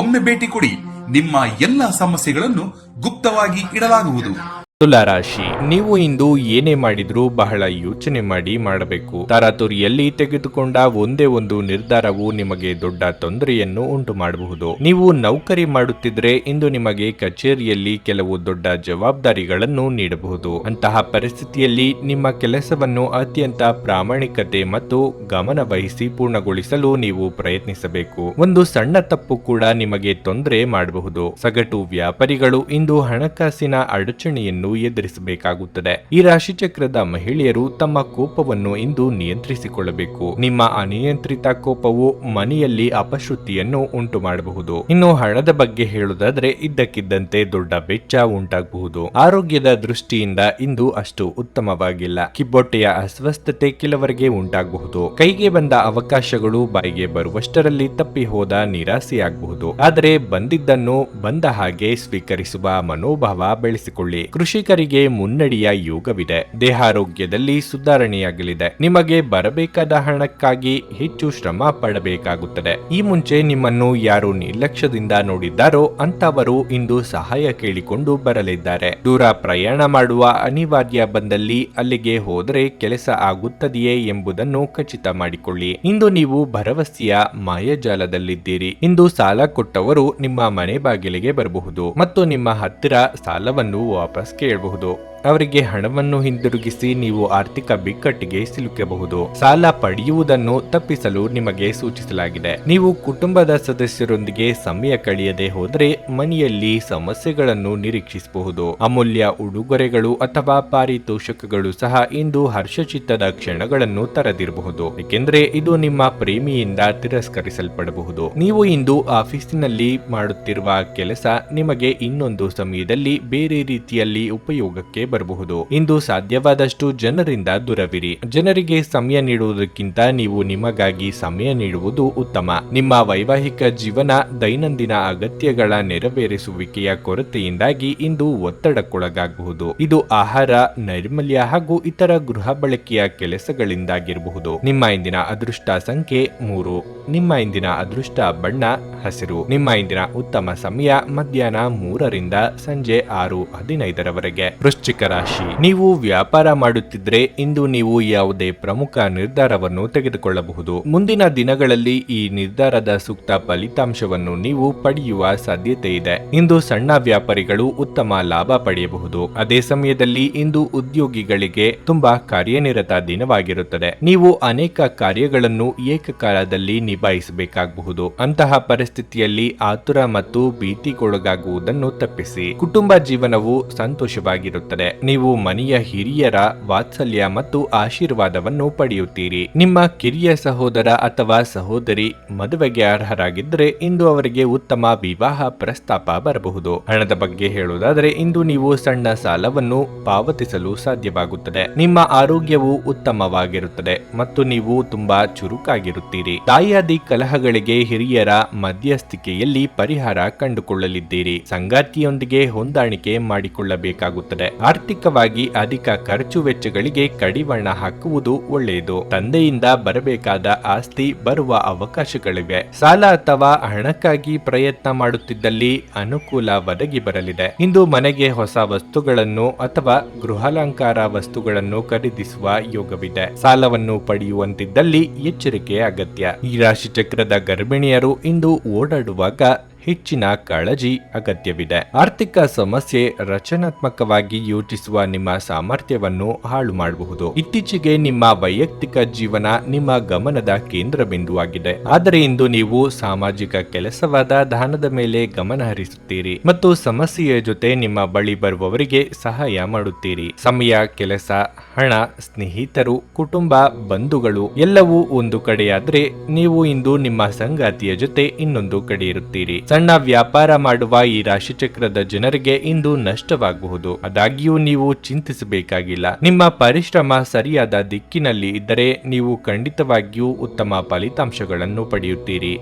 ಒಮ್ಮೆ ಭೇಟಿ ಕೊಡಿ. ನಿಮ್ಮ ಎಲ್ಲ ಸಮಸ್ಯೆಗಳನ್ನು ಗುಪ್ತವಾಗಿ ಇಡಲಾಗುವುದು. ತುಲಾರಾಶಿ, ನೀವು ಇಂದು ಏನೇ ಮಾಡಿದ್ರೂ ಬಹಳ ಯೋಚನೆ ಮಾಡಿ ಮಾಡಬೇಕು. ತರಾತುರಿಯಲ್ಲಿ ತೆಗೆದುಕೊಂಡ ಒಂದೇ ಒಂದು ನಿರ್ಧಾರವು ನಿಮಗೆ ದೊಡ್ಡ ತೊಂದರೆಯನ್ನು ಉಂಟು ಮಾಡಬಹುದು. ನೀವು ನೌಕರಿ ಮಾಡುತ್ತಿದ್ರೆ ಇಂದು ನಿಮಗೆ ಕಚೇರಿಯಲ್ಲಿ ಕೆಲವು ದೊಡ್ಡ ಜವಾಬ್ದಾರಿಗಳನ್ನು ನೀಡಬಹುದು. ಅಂತಹ ಪರಿಸ್ಥಿತಿಯಲ್ಲಿ ನಿಮ್ಮ ಕೆಲಸವನ್ನು ಅತ್ಯಂತ ಪ್ರಾಮಾಣಿಕತೆ ಮತ್ತು ಗಮನ ವಹಿಸಿ ಪೂರ್ಣಗೊಳಿಸಲು ನೀವು ಪ್ರಯತ್ನಿಸಬೇಕು. ಒಂದು ಸಣ್ಣ ತಪ್ಪು ಕೂಡ ನಿಮಗೆ ತೊಂದರೆ ಮಾಡಬಹುದು. ಸಗಟು ವ್ಯಾಪಾರಿಗಳು ಇಂದು ಹಣಕಾಸಿನ ಅಡಚಣೆಯನ್ನು ಎದುರಿಸಬೇಕಾಗುತ್ತದೆ. ಈ ರಾಶಿ ಚಕ್ರದ ಮಹಿಳೆಯರು ತಮ್ಮ ಕೋಪವನ್ನು ಇಂದು ನಿಯಂತ್ರಿಸಿಕೊಳ್ಳಬೇಕು. ನಿಮ್ಮ ಅನಿಯಂತ್ರಿತ ಕೋಪವು ಮನೆಯಲ್ಲಿ ಅಪಶ್ರುತಿಯನ್ನು ಉಂಟು ಮಾಡಬಹುದು. ಇನ್ನು ಹಣದ ಬಗ್ಗೆ ಹೇಳುವುದಾದ್ರೆ ಇದ್ದಕ್ಕಿದ್ದಂತೆ ದೊಡ್ಡ ವೆಚ್ಚ ಉಂಟಾಗಬಹುದು. ಆರೋಗ್ಯದ ದೃಷ್ಟಿಯಿಂದ ಇಂದು ಅಷ್ಟು ಉತ್ತಮವಾಗಿಲ್ಲ. ಕಿಬ್ಬೊಟ್ಟೆಯ ಅಸ್ವಸ್ಥತೆ ಕೆಲವರಿಗೆ ಉಂಟಾಗಬಹುದು. ಕೈಗೆ ಬಂದ ಅವಕಾಶಗಳು ಬಾಯಿಗೆ ಬರುವಷ್ಟರಲ್ಲಿ ತಪ್ಪಿ ಹೋದ ನಿರಾಸೆಯಾಗಬಹುದು. ಆದರೆ ಬಂದಿದ್ದನ್ನು ಬಂದ ಹಾಗೆ ಸ್ವೀಕರಿಸುವ ಮನೋಭಾವ ಬೆಳೆಸಿಕೊಳ್ಳಿ. ಕೃಷಿಕರಿಗೆ ಮುನ್ನಡೆಯ ಯೋಗವಿದೆ. ದೇಹಾರೋಗ್ಯದಲ್ಲಿ ಸುಧಾರಣೆಯಾಗಲಿದೆ. ನಿಮಗೆ ಬರಬೇಕಾದ ಹಣಕ್ಕಾಗಿ ಹೆಚ್ಚು ಶ್ರಮ ಪಡಬೇಕಾಗುತ್ತದೆ. ಈ ಮುಂಚೆ ನಿಮ್ಮನ್ನು ಯಾರು ನಿರ್ಲಕ್ಷ್ಯದಿಂದ ನೋಡಿದ್ದಾರೋ ಅಂತವರು ಇಂದು ಸಹಾಯ ಕೇಳಿಕೊಂಡು ಬರಲಿದ್ದಾರೆ. ದೂರ ಪ್ರಯಾಣ ಮಾಡುವ ಅನಿವಾರ್ಯ ಬಂದಲ್ಲಿ ಅಲ್ಲಿಗೆ ಹೋದರೆ ಕೆಲಸ ಆಗುತ್ತದೆಯೇ ಎಂಬುದನ್ನು ಖಚಿತ ಮಾಡಿಕೊಳ್ಳಿ. ಇಂದು ನೀವು ಭರವಸೆಯ ಮಾಯಾಜಾಲದಲ್ಲಿದ್ದೀರಿ. ಇಂದು ಸಾಲ ಕೊಟ್ಟವರು ನಿಮ್ಮ ಮನೆ ಬಾಗಿಲಿಗೆ ಬರಬಹುದು ಮತ್ತು ನಿಮ್ಮ ಹತ್ತಿರ ಸಾಲವನ್ನು ವಾಪಸ್ ಕೇಳಬಹುದು. ಅವರಿಗೆ ಹಣವನ್ನು ಹಿಂದಿರುಗಿಸಿ ನೀವು ಆರ್ಥಿಕ ಬಿಕ್ಕಟ್ಟಿಗೆ ಸಿಲುಕಬಹುದು. ಸಾಲ ಪಡೆಯುವುದನ್ನು ತಪ್ಪಿಸಲು ನಿಮಗೆ ಸೂಚಿಸಲಾಗಿದೆ. ನೀವು ಕುಟುಂಬದ ಸದಸ್ಯರೊಂದಿಗೆ ಸಮಯ ಕಳೆಯದೆ ಹೋದರೆ ಮನೆಯಲ್ಲಿ ಸಮಸ್ಯೆಗಳನ್ನು ನಿರೀಕ್ಷಿಸಬಹುದು. ಅಮೂಲ್ಯ ಉಡುಗೊರೆಗಳು ಅಥವಾ ಪಾರಿತೋಷಕಗಳು ಸಹ ಇಂದು ಹರ್ಷಚಿತ್ತದ ಕ್ಷಣಗಳನ್ನು ತರದಿರಬಹುದು, ಏಕೆಂದರೆ ಇದು ನಿಮ್ಮ ಪ್ರೇಮಿಯಿಂದ ತಿರಸ್ಕರಿಸಲ್ಪಡಬಹುದು. ನೀವು ಇಂದು ಆಫೀಸಿನಲ್ಲಿ ಮಾಡುತ್ತಿರುವ ಕೆಲಸ ನಿಮಗೆ ಇನ್ನೊಂದು ಸಮಯದಲ್ಲಿ ಬೇರೆ ರೀತಿಯಲ್ಲಿ ಉಪಯೋಗಕ್ಕೆ ಬರಬಹುದು. ಇಂದು ಸಾಧ್ಯವಾದಷ್ಟು ಜನರಿಂದ ದೂರವಿರಿ. ಜನರಿಗೆ ಸಮಯ ನೀಡುವುದಕ್ಕಿಂತ ನೀವು ನಿಮಗಾಗಿ ಸಮಯ ನೀಡುವುದು ಉತ್ತಮ. ನಿಮ್ಮ ವೈವಾಹಿಕ ಜೀವನ ದೈನಂದಿನ ಅಗತ್ಯಗಳ ನೆರವೇರಿಸುವಿಕೆಯ ಕೊರತೆಯಿಂದಾಗಿ ಇಂದು ಒತ್ತಡಕ್ಕೊಳಗಾಗಬಹುದು. ಇದು ಆಹಾರ, ನೈರ್ಮಲ್ಯ ಹಾಗೂ ಇತರ ಗೃಹ ಬಳಕೆಯ ಕೆಲಸಗಳಿಂದಾಗಿರಬಹುದು. ನಿಮ್ಮ ಇಂದಿನ ಅದೃಷ್ಟ ಸಂಖ್ಯೆ 3. ನಿಮ್ಮ ಇಂದಿನ ಅದೃಷ್ಟ ಬಣ್ಣ ಹಸಿರು. ನಿಮ್ಮ ಇಂದಿನ ಉತ್ತಮ ಸಮಯ ಮಧ್ಯಾಹ್ನ 3ರಿಂದ ಸಂಜೆ 6:15ರವರೆಗೆ. ವೃಶ್ಚಿಕ ರಾಶಿ, ನೀವು ವ್ಯಾಪಾರ ಮಾಡುತ್ತಿದ್ರೆ ಇಂದು ನೀವು ಯಾವುದೇ ಪ್ರಮುಖ ನಿರ್ಧಾರವನ್ನು ತೆಗೆದುಕೊಳ್ಳಬಹುದು. ಮುಂದಿನ ದಿನಗಳಲ್ಲಿ ಈ ನಿರ್ಧಾರದ ಸೂಕ್ತ ಫಲಿತಾಂಶವನ್ನು ನೀವು ಪಡೆಯುವ ಸಾಧ್ಯತೆ ಇದೆ. ಇಂದು ಸಣ್ಣ ವ್ಯಾಪಾರಿಗಳು ಉತ್ತಮ ಲಾಭ ಪಡೆಯಬಹುದು. ಅದೇ ಸಮಯದಲ್ಲಿ ಇಂದು ಉದ್ಯೋಗಿಗಳಿಗೆ ತುಂಬಾ ಕಾರ್ಯನಿರತ ದಿನವಾಗಿರುತ್ತದೆ. ನೀವು ಅನೇಕ ಕಾರ್ಯಗಳನ್ನು ಏಕಕಾಲದಲ್ಲಿ ನಿಭಾಯಿಸಬೇಕಾಗಬಹುದು. ಅಂತಹ ಪರಿಸ್ಥಿತಿಯಲ್ಲಿ ಆತುರ ಮತ್ತು ಭೀತಿಗೊಳಗಾಗುವುದನ್ನು ತಪ್ಪಿಸಿ. ಕುಟುಂಬ ಜೀವನವು ಸಂತೋಷವಾಗಿರುತ್ತದೆ. ನೀವು ಮನೆಯ ಹಿರಿಯರ ವಾತ್ಸಲ್ಯ ಮತ್ತು ಆಶೀರ್ವಾದವನ್ನು ಪಡೆಯುತ್ತೀರಿ. ನಿಮ್ಮ ಕಿರಿಯ ಸಹೋದರ ಅಥವಾ ಸಹೋದರಿ ಮದುವೆಗೆ ಅರ್ಹರಾಗಿದ್ದರೆ ಇಂದು ಅವರಿಗೆ ಉತ್ತಮ ವಿವಾಹ ಪ್ರಸ್ತಾಪ ಬರಬಹುದು. ಹಣದ ಬಗ್ಗೆ ಹೇಳುವುದಾದರೆ ಇಂದು ನೀವು ಸಣ್ಣ ಸಾಲವನ್ನು ಪಾವತಿಸಲು ಸಾಧ್ಯವಾಗುತ್ತದೆ. ನಿಮ್ಮ ಆರೋಗ್ಯವು ಉತ್ತಮವಾಗಿರುತ್ತದೆ ಮತ್ತು ನೀವು ತುಂಬಾ ಚುರುಕಾಗಿರುತ್ತೀರಿ. ತಾಯಿಯಾದಿ ಕಲಹಗಳಿಗೆ ಹಿರಿಯರ ಮಧ್ಯಸ್ಥಿಕೆಯಲ್ಲಿ ಪರಿಹಾರ ಕಂಡುಕೊಳ್ಳಲಿದ್ದೀರಿ. ಸಂಗಾತಿಯೊಂದಿಗೆ ಹೊಂದಾಣಿಕೆ ಮಾಡಿಕೊಳ್ಳಬೇಕಾಗುತ್ತದೆ. ಆರ್ಥಿಕವಾಗಿ ಅಧಿಕ ಖರ್ಚು ವೆಚ್ಚಗಳಿಗೆ ಕಡಿವಾಣ ಹಾಕುವುದು ಒಳ್ಳೆಯದು. ತಂದೆಯಿಂದ ಬರಬೇಕಾದ ಆಸ್ತಿ ಬರುವ ಅವಕಾಶಗಳಿವೆ. ಸಾಲ ಅಥವಾ ಹಣಕ್ಕಾಗಿ ಪ್ರಯತ್ನ ಮಾಡುತ್ತಿದ್ದಲ್ಲಿ ಅನುಕೂಲ ಒದಗಿ ಬರಲಿದೆ. ಇಂದು ಮನೆಗೆ ಹೊಸ ವಸ್ತುಗಳನ್ನು ಅಥವಾ ಗೃಹಾಲಂಕಾರ ವಸ್ತುಗಳನ್ನು ಖರೀದಿಸುವ ಯೋಗವಿದೆ. ಸಾಲವನ್ನು ಪಡೆಯುವಂತಿದ್ದಲ್ಲಿ ಎಚ್ಚರಿಕೆ ಅಗತ್ಯ. ಈ ರಾಶಿ ಚಕ್ರದ ಗರ್ಭಿಣಿಯರು ಇಂದು ಓಡಾಡುವಾಗ ಹೆಚ್ಚಿನ ಕಾಳಜಿ ಅಗತ್ಯವಿದೆ. ಆರ್ಥಿಕ ಸಮಸ್ಯೆ ರಚನಾತ್ಮಕವಾಗಿ ಯೋಚಿಸುವ ನಿಮ್ಮ ಸಾಮರ್ಥ್ಯವನ್ನು ಹಾಳು ಮಾಡಬಹುದು. ಇತ್ತೀಚೆಗೆ ನಿಮ್ಮ ವೈಯಕ್ತಿಕ ಜೀವನ ನಿಮ್ಮ ಗಮನದ ಕೇಂದ್ರ ಬಿಂದುವಾಗಿದೆ. ಆದರೆ ಇಂದು ನೀವು ಸಾಮಾಜಿಕ ಕೆಲಸವಾದ ದಾನದ ಮೇಲೆ ಗಮನ ಹರಿಸುತ್ತೀರಿ ಮತ್ತು ಸಮಸ್ಯೆಯ ಜೊತೆ ನಿಮ್ಮ ಬಳಿ ಬರುವವರಿಗೆ ಸಹಾಯ ಮಾಡುತ್ತೀರಿ. ಸಮಯ, ಕೆಲಸ, ಹಣ, ಸ್ನೇಹಿತರು, ಕುಟುಂಬ, ಬಂಧುಗಳು ಎಲ್ಲವೂ ಒಂದು ಕಡೆಯಾದರೆ ನೀವು ಇಂದು ನಿಮ್ಮ ಸಂಗಾತಿಯ ಜೊತೆ ಇನ್ನೊಂದು ಕಡೆ ಇರುತ್ತೀರಿ. ಸಣ್ಣ ವ್ಯಾಪಾರ ಮಾಡುವ ಈ ರಾಶಿಚಕ್ರದ ಜನರಿಗೆ ಇಂದು ನಷ್ಟವಾಗಬಹುದು. ಆದಾಗ್ಯೂ ನೀವು ಚಿಂತಿಸಬೇಕಾಗಿಲ್ಲ. ನಿಮ್ಮ ಪರಿಶ್ರಮ ಸರಿಯಾದ ದಿಕ್ಕಿನಲ್ಲಿ ಇದ್ದರೆ ನೀವು ಖಂಡಿತವಾಗಿಯೂ ಉತ್ತಮ ಫಲಿತಾಂಶಗಳನ್ನು ಪಡೆಯುತ್ತೀರಿ.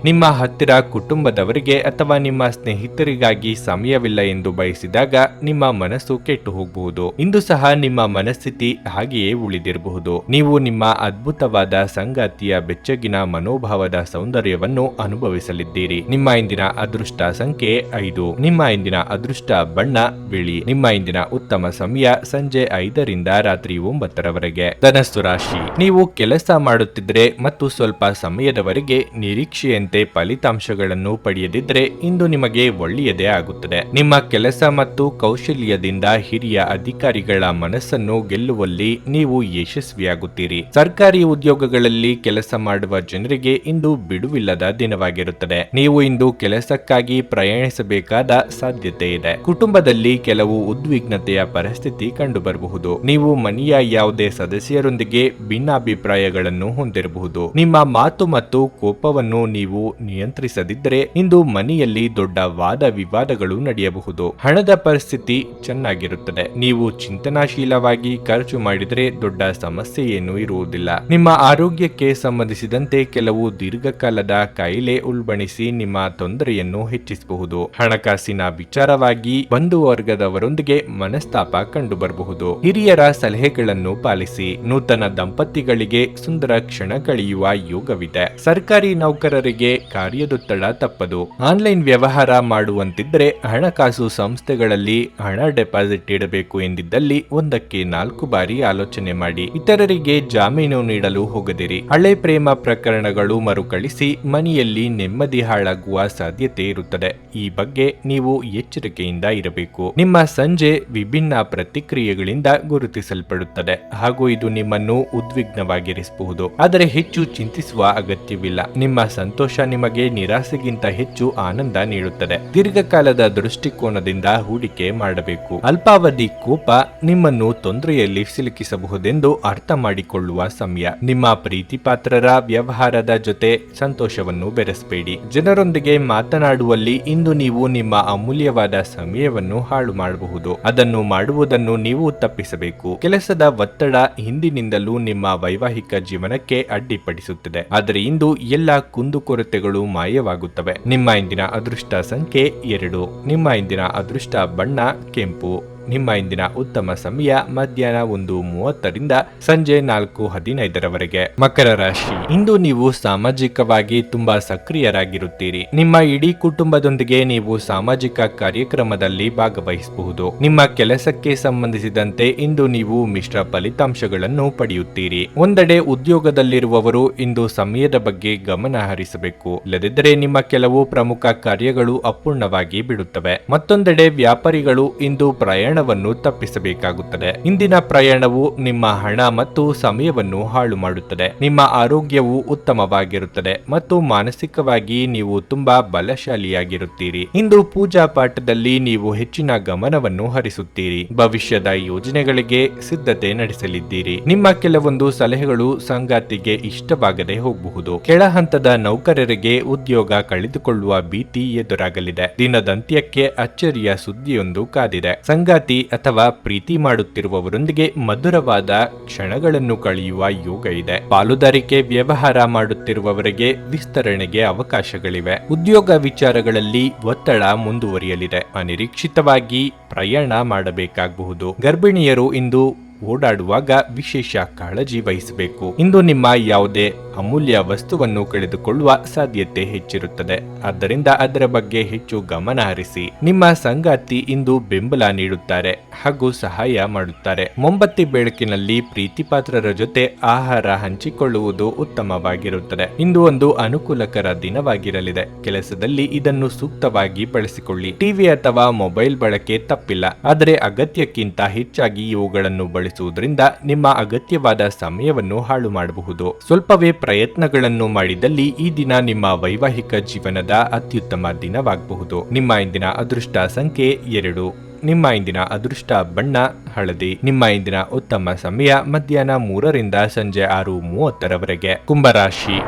ನಿಮ್ಮ ಹತ್ತಿರ ಕುಟುಂಬದವರಿಗೆ ಅಥವಾ ನಿಮ್ಮ ಸ್ನೇಹಿತರಿಗಾಗಿ ಸಮಯವಿಲ್ಲ ಎಂದು ಬಯಸಿದಾಗ ನಿಮ್ಮ ಮನಸ್ಸು ಕೆಟ್ಟು ಹೋಗಬಹುದು. ಇಂದು ಸಹ ನಿಮ್ಮ ಮನಸ್ಥಿತಿ ಹಾಗೆಯೇ ಉಳಿದಿರಬಹುದು. ನೀವು ನಿಮ್ಮ ಅದ್ಭುತವಾದ ಸಂಗಾತಿಯ ಬೆಚ್ಚಗಿನ ಮನೋಭಾವದ ಸೌಂದರ್ಯವನ್ನು ಅನುಭವಿಸಲಿದ್ದೀರಿ. ನಿಮ್ಮ ಇಂದಿನ ಅದೃಷ್ಟ ಸಂಖ್ಯೆ 5. ನಿಮ್ಮ ಇಂದಿನ ಅದೃಷ್ಟ ಬಣ್ಣ ಬಿಳಿ. ನಿಮ್ಮ ಇಂದಿನ ಉತ್ತಮ ಸಮಯ ಸಂಜೆ 5ರಿಂದ ರಾತ್ರಿ 9ರವರೆಗೆ. ಧನಸ್ಸು ರಾಶಿ. ನೀವು ಕೆಲಸ ಮಾಡುತ್ತಿದ್ರೆ ಮತ್ತು ಸ್ವಲ್ಪ ಸಮಯದವರೆಗೆ ನಿರೀಕ್ಷೆಯಂತೆ ಫಲಿತಾಂಶಗಳನ್ನು ಪಡೆಯದಿದ್ರೆ ಇಂದು ನಿಮಗೆ ಒಳ್ಳೆಯದೇ ಆಗುತ್ತದೆ. ನಿಮ್ಮ ಕೆಲಸ ಮತ್ತು ಕೌಶಲ್ಯದಿಂದ ಹಿರಿಯ ಅಧಿಕಾರಿಗಳ ಮನಸ್ಸನ್ನು ಗೆಲ್ಲುವಲ್ಲಿ ನೀವು ಯಶಸ್ವಿಯಾಗುತ್ತೀರಿ. ಸರ್ಕಾರಿ ಉದ್ಯೋಗಗಳಲ್ಲಿ ಕೆಲಸ ಮಾಡುವ ಜನರಿಗೆ ಇಂದು ಬಿಡುವಿಲ್ಲದ ದಿನವಾಗಿರುತ್ತದೆ. ನೀವು ಇಂದು ಕೆಲಸಕ್ಕಾಗಿ ಪ್ರಯಾಣಿಸಬೇಕಾದ ಸಾಧ್ಯತೆ ಇದೆ. ಕುಟುಂಬದಲ್ಲಿ ಕೆಲವು ಉದ್ವಿಗ್ನತೆಯ ಪರಿಸ್ಥಿತಿ ಕಂಡುಬರಬಹುದು. ನೀವು ಮನೆಯ ಯಾವುದೇ ಸದಸ್ಯರೊಂದಿಗೆ ಭಿನ್ನಾಭಿಪ್ರಾಯಗಳನ್ನು ಹೊಂದಿರಬಹುದು. ನಿಮ್ಮ ಮಾತು ಮತ್ತು ಕೋಪವನ್ನು ನೀವು ನಿಯಂತ್ರಿಸದಿದ್ದರೆ ಇಂದು ಮನೆಯಲ್ಲಿ ದೊಡ್ಡ ವಾದ ವಿವಾದಗಳು ನಡೆಯಬಹುದು. ಹಣದ ಪರಿಸ್ಥಿತಿ ಚೆನ್ನಾಗಿರುತ್ತದೆ. ನೀವು ಚಿಂತನಾಶೀಲವಾಗಿ ಖರ್ಚು ಮಾಡಿದರೆ ದೊಡ್ಡ ಸಮಸ್ಯೆ ಏನೂ ಇರುವುದಿಲ್ಲ. ನಿಮ್ಮ ಆರೋಗ್ಯಕ್ಕೆ ಸಂಬಂಧಿಸಿದಂತೆ ಕೆಲವು ದೀರ್ಘಕಾಲದ ಕಾಯಿಲೆ ಉಲ್ಬಣಿಸಿ ನಿಮ್ಮ ತೊಂದರೆಯನ್ನು ಹೆಚ್ಚಿಸಬಹುದು. ಹಣಕಾಸಿನ ವಿಚಾರವಾಗಿ ಬಂಧು ವರ್ಗದವರೊಂದಿಗೆ ಮನಸ್ತಾಪ ಕಂಡುಬರಬಹುದು. ಹಿರಿಯರ ಸಲಹೆಗಳನ್ನು ಪಾಲಿಸಿ. ನೂತನ ದಂಪತಿಗಳಿಗೆ ಸುಂದರ ಕ್ಷಣ ಕಳೆಯುವ ಯೋಗವಿದೆ. ಸರ್ಕಾರಿ ನೌಕರರಿಗೆ ಕಾರ್ಯದೊತ್ತಡ ತಪ್ಪದು. ಆನ್ಲೈನ್ ವ್ಯವಹಾರ ಮಾಡುವಂತಿದ್ರೆ ಹಣಕಾಸು ಸಂಸ್ಥೆಗಳಲ್ಲಿ ಹಣ ಡೆಪಾಸಿಟ್ ಇಡಬೇಕು ಎಂದಿದ್ದಲ್ಲಿ 1-4 ಬಾರಿ ಆಲೋಚನೆ ಮಾಡಿ. ಇತರರಿಗೆ ಜಾಮೀನು ನೀಡಲು ಹೋಗದಿರಿ. ಹಳೆ ಪ್ರೇಮ ಪ್ರಕರಣಗಳು ಮರುಕಳಿಸಿ ಮನೆಯಲ್ಲಿ ನೆಮ್ಮದಿ ಹಾಳಾಗುವ ಸಾಧ್ಯತೆ ಇರುತ್ತದೆ. ಈ ಬಗ್ಗೆ ನೀವು ಎಚ್ಚರಿಕೆಯಿಂದ ಇರಬೇಕು. ನಿಮ್ಮ ಸಂಜೆ ವಿಭಿನ್ನ ಪ್ರತಿಕ್ರಿಯೆಗಳಿಂದ ಗುರುತಿಸಲ್ಪಡುತ್ತದೆ ಹಾಗೂ ಇದು ನಿಮ್ಮನ್ನು ಉದ್ವಿಗ್ನವಾಗಿರಿಸಬಹುದು. ಆದರೆ ಹೆಚ್ಚು ಚಿಂತಿಸುವ ಅಗತ್ಯವಿಲ್ಲ. ನಿಮ್ಮ ಸಂತೋಷ ನಿಮಗೆ ನಿರಾಸೆಗಿಂತ ಹೆಚ್ಚು ಆನಂದ ನೀಡುತ್ತದೆ. ದೀರ್ಘಕಾಲದ ದೃಷ್ಟಿಕೋನದಿಂದ ಹೂಡಿಕೆ ಮಾಡಬೇಕು. ಅಲ್ಪಾವಧಿ ಕೋಪ ನಿಮ್ಮನ್ನು ತೊಂದರೆಯಲ್ಲಿ ಸಿಲುಕಿಸಬಹುದೆಂದು ಅರ್ಥ ಮಾಡಿಕೊಳ್ಳುವ ಸಮಯ. ನಿಮ್ಮ ಪ್ರೀತಿ ಪಾತ್ರರ ವ್ಯವಹಾರದ ಜೊತೆ ಸಂತೋಷವನ್ನು ಬೆರೆಸಬೇಡಿ. ಜನರೊಂದಿಗೆ ಮಾತನಾಡುವಲ್ಲಿ ಇಂದು ನೀವು ನಿಮ್ಮ ಅಮೂಲ್ಯವಾದ ಸಮಯವನ್ನು ಹಾಳು ಮಾಡಬಹುದು. ಅದನ್ನು ಮಾಡುವುದನ್ನು ನೀವು ತಪ್ಪಿಸಬೇಕು. ಕೆಲಸದ ಒತ್ತಡ ಹಿಂದಿನಿಂದಲೂ ನಿಮ್ಮ ವೈವಾಹಿಕ ಜೀವನಕ್ಕೆ ಅಡ್ಡಿಪಡಿಸುತ್ತದೆ. ಆದರೆ ಇಂದು ಎಲ್ಲ ಕುಂದುಕೊರತೆಗಳು ಮಾಯವಾಗುತ್ತವೆ. ನಿಮ್ಮ ಇಂದಿನ ಅದೃಷ್ಟ ಸಂಖ್ಯೆ 2. ನಿಮ್ಮ ಇಂದಿನ ಅದೃಷ್ಟ ಬಣ್ಣ ಕೆಂಪು. ನಿಮ್ಮ ಇಂದಿನ ಉತ್ತಮ ಸಮಯ ಮಧ್ಯಾಹ್ನ 1:30ರಿಂದ ಸಂಜೆ 4:15ರವರೆಗೆ. ಮಕರ ರಾಶಿ. ಇಂದು ನೀವು ಸಾಮಾಜಿಕವಾಗಿ ತುಂಬಾ ಸಕ್ರಿಯರಾಗಿರುತ್ತೀರಿ. ನಿಮ್ಮ ಇಡೀ ಕುಟುಂಬದೊಂದಿಗೆ ನೀವು ಸಾಮಾಜಿಕ ಕಾರ್ಯಕ್ರಮದಲ್ಲಿ ಭಾಗವಹಿಸಬಹುದು. ನಿಮ್ಮ ಕೆಲಸಕ್ಕೆ ಸಂಬಂಧಿಸಿದಂತೆ ಇಂದು ನೀವು ಮಿಶ್ರ ಫಲಿತಾಂಶಗಳನ್ನು ಪಡೆಯುತ್ತೀರಿ. ಒಂದೆಡೆ ಉದ್ಯೋಗದಲ್ಲಿರುವವರು ಇಂದು ಸಮಯದ ಬಗ್ಗೆ ಗಮನ ಹರಿಸಬೇಕು. ಇಲ್ಲದಿದ್ದರೆ ನಿಮ್ಮ ಕೆಲವು ಪ್ರಮುಖ ಕಾರ್ಯಗಳು ಅಪೂರ್ಣವಾಗಿ ಬಿಡುತ್ತವೆ. ಮತ್ತೊಂದೆಡೆ ವ್ಯಾಪಾರಿಗಳು ಇಂದು ಪ್ರಯಾಣ ಪ್ರಯಾಣವನ್ನು ತಪ್ಪಿಸಬೇಕಾಗುತ್ತದೆ. ಇಂದಿನ ಪ್ರಯಾಣವು ನಿಮ್ಮ ಹಣ ಮತ್ತು ಸಮಯವನ್ನು ಹಾಳು ಮಾಡುತ್ತದೆ. ನಿಮ್ಮ ಆರೋಗ್ಯವು ಉತ್ತಮವಾಗಿರುತ್ತದೆ ಮತ್ತು ಮಾನಸಿಕವಾಗಿ ನೀವು ತುಂಬಾ ಬಲಶಾಲಿಯಾಗಿರುತ್ತೀರಿ. ಇಂದು ಪೂಜಾ ಪಾಠದಲ್ಲಿ ನೀವು ಹೆಚ್ಚಿನ ಗಮನವನ್ನು ಹರಿಸುತ್ತೀರಿ. ಭವಿಷ್ಯದ ಯೋಜನೆಗಳಿಗೆ ಸಿದ್ಧತೆ ನಡೆಸಲಿದ್ದೀರಿ. ನಿಮ್ಮ ಕೆಲವೊಂದು ಸಲಹೆಗಳು ಸಂಗಾತಿಗೆ ಇಷ್ಟವಾಗದೆ ಹೋಗಬಹುದು. ಕೆಳ ಹಂತದ ನೌಕರರಿಗೆ ಉದ್ಯೋಗ ಕಳೆದುಕೊಳ್ಳುವ ಭೀತಿ ಎದುರಾಗಲಿದೆ. ದಿನದಂತ್ಯಕ್ಕೆ ಅಚ್ಚರಿಯ ಸುದ್ದಿಯೊಂದು ಕಾದಿದೆ. ಸಂಗಾತಿ ಅಥವಾ ಪ್ರೀತಿ ಮಾಡುತ್ತಿರುವವರೊಂದಿಗೆ ಮಧುರವಾದ ಕ್ಷಣಗಳನ್ನು ಕಳೆಯುವ ಯೋಗ ಇದೆ. ಪಾಲುದಾರಿಕೆ ವ್ಯವಹಾರ ಮಾಡುತ್ತಿರುವವರಿಗೆ ವಿಸ್ತರಣೆಗೆ ಅವಕಾಶಗಳಿವೆ. ಉದ್ಯೋಗ ವಿಚಾರಗಳಲ್ಲಿ ಒತ್ತಡ ಮುಂದುವರಿಯಲಿದೆ. ಅನಿರೀಕ್ಷಿತವಾಗಿ ಪ್ರಯಾಣ ಮಾಡಬೇಕಾಗಬಹುದು. ಗರ್ಭಿಣಿಯರು ಇಂದು ಓಡಾಡುವಾಗ ವಿಶೇಷ ಕಾಳಜಿ ವಹಿಸಬೇಕು. ಇಂದು ನಿಮ್ಮ ಯಾವುದೇ ಅಮೂಲ್ಯ ವಸ್ತುವನ್ನು ಕಳೆದುಕೊಳ್ಳುವ ಸಾಧ್ಯತೆ ಹೆಚ್ಚಿರುತ್ತದೆ. ಆದ್ದರಿಂದ ಅದರ ಬಗ್ಗೆ ಹೆಚ್ಚು ಗಮನ ಹರಿಸಿ. ನಿಮ್ಮ ಸಂಗಾತಿ ಇಂದು ಬೆಂಬಲ ನೀಡುತ್ತಾರೆ ಹಾಗೂ ಸಹಾಯ ಮಾಡುತ್ತಾರೆ. ಮೊಂಬತ್ತಿ ಬೆಳಕಿನಲ್ಲಿ ಪ್ರೀತಿಪಾತ್ರರ ಜೊತೆ ಆಹಾರ ಹಂಚಿಕೊಳ್ಳುವುದು ಉತ್ತಮವಾಗಿರುತ್ತದೆ. ಇಂದು ಒಂದು ಅನುಕೂಲಕರ ದಿನವಾಗಿರಲಿದೆ. ಕೆಲಸದಲ್ಲಿ ಇದನ್ನು ಸೂಕ್ತವಾಗಿ ಬಳಸಿಕೊಳ್ಳಿ. ಟಿವಿ ಅಥವಾ ಮೊಬೈಲ್ ಬಳಕೆ ತಪ್ಪಿಲ್ಲ, ಆದರೆ ಅಗತ್ಯಕ್ಕಿಂತ ಹೆಚ್ಚಾಗಿ ಇವುಗಳನ್ನು ಬಳಸುವುದರಿಂದ ನಿಮ್ಮ ಅಗತ್ಯವಾದ ಸಮಯವನ್ನು ಹಾಳು ಮಾಡಬಹುದು. ಸ್ವಲ್ಪವೇ ಪ್ರಯತ್ನಗಳನ್ನು ಮಾಡಿದಲ್ಲಿ ಈ ದಿನ ನಿಮ್ಮ ವೈವಾಹಿಕ ಜೀವನದ ಅತ್ಯುತ್ತಮ ದಿನವಾಗಬಹುದು. ನಿಮ್ಮ ಇಂದಿನ ಅದೃಷ್ಟ ಸಂಖ್ಯೆ 2. ನಿಮ್ಮ ಇಂದಿನ ಅದೃಷ್ಟ ಬಣ್ಣ ಹಳದಿ. ನಿಮ್ಮ ಇಂದಿನ ಉತ್ತಮ ಸಮಯ ಮಧ್ಯಾಹ್ನ 3 ರಿಂದ ಸಂಜೆ 6:30 ಕುಂಭರಾಶಿ.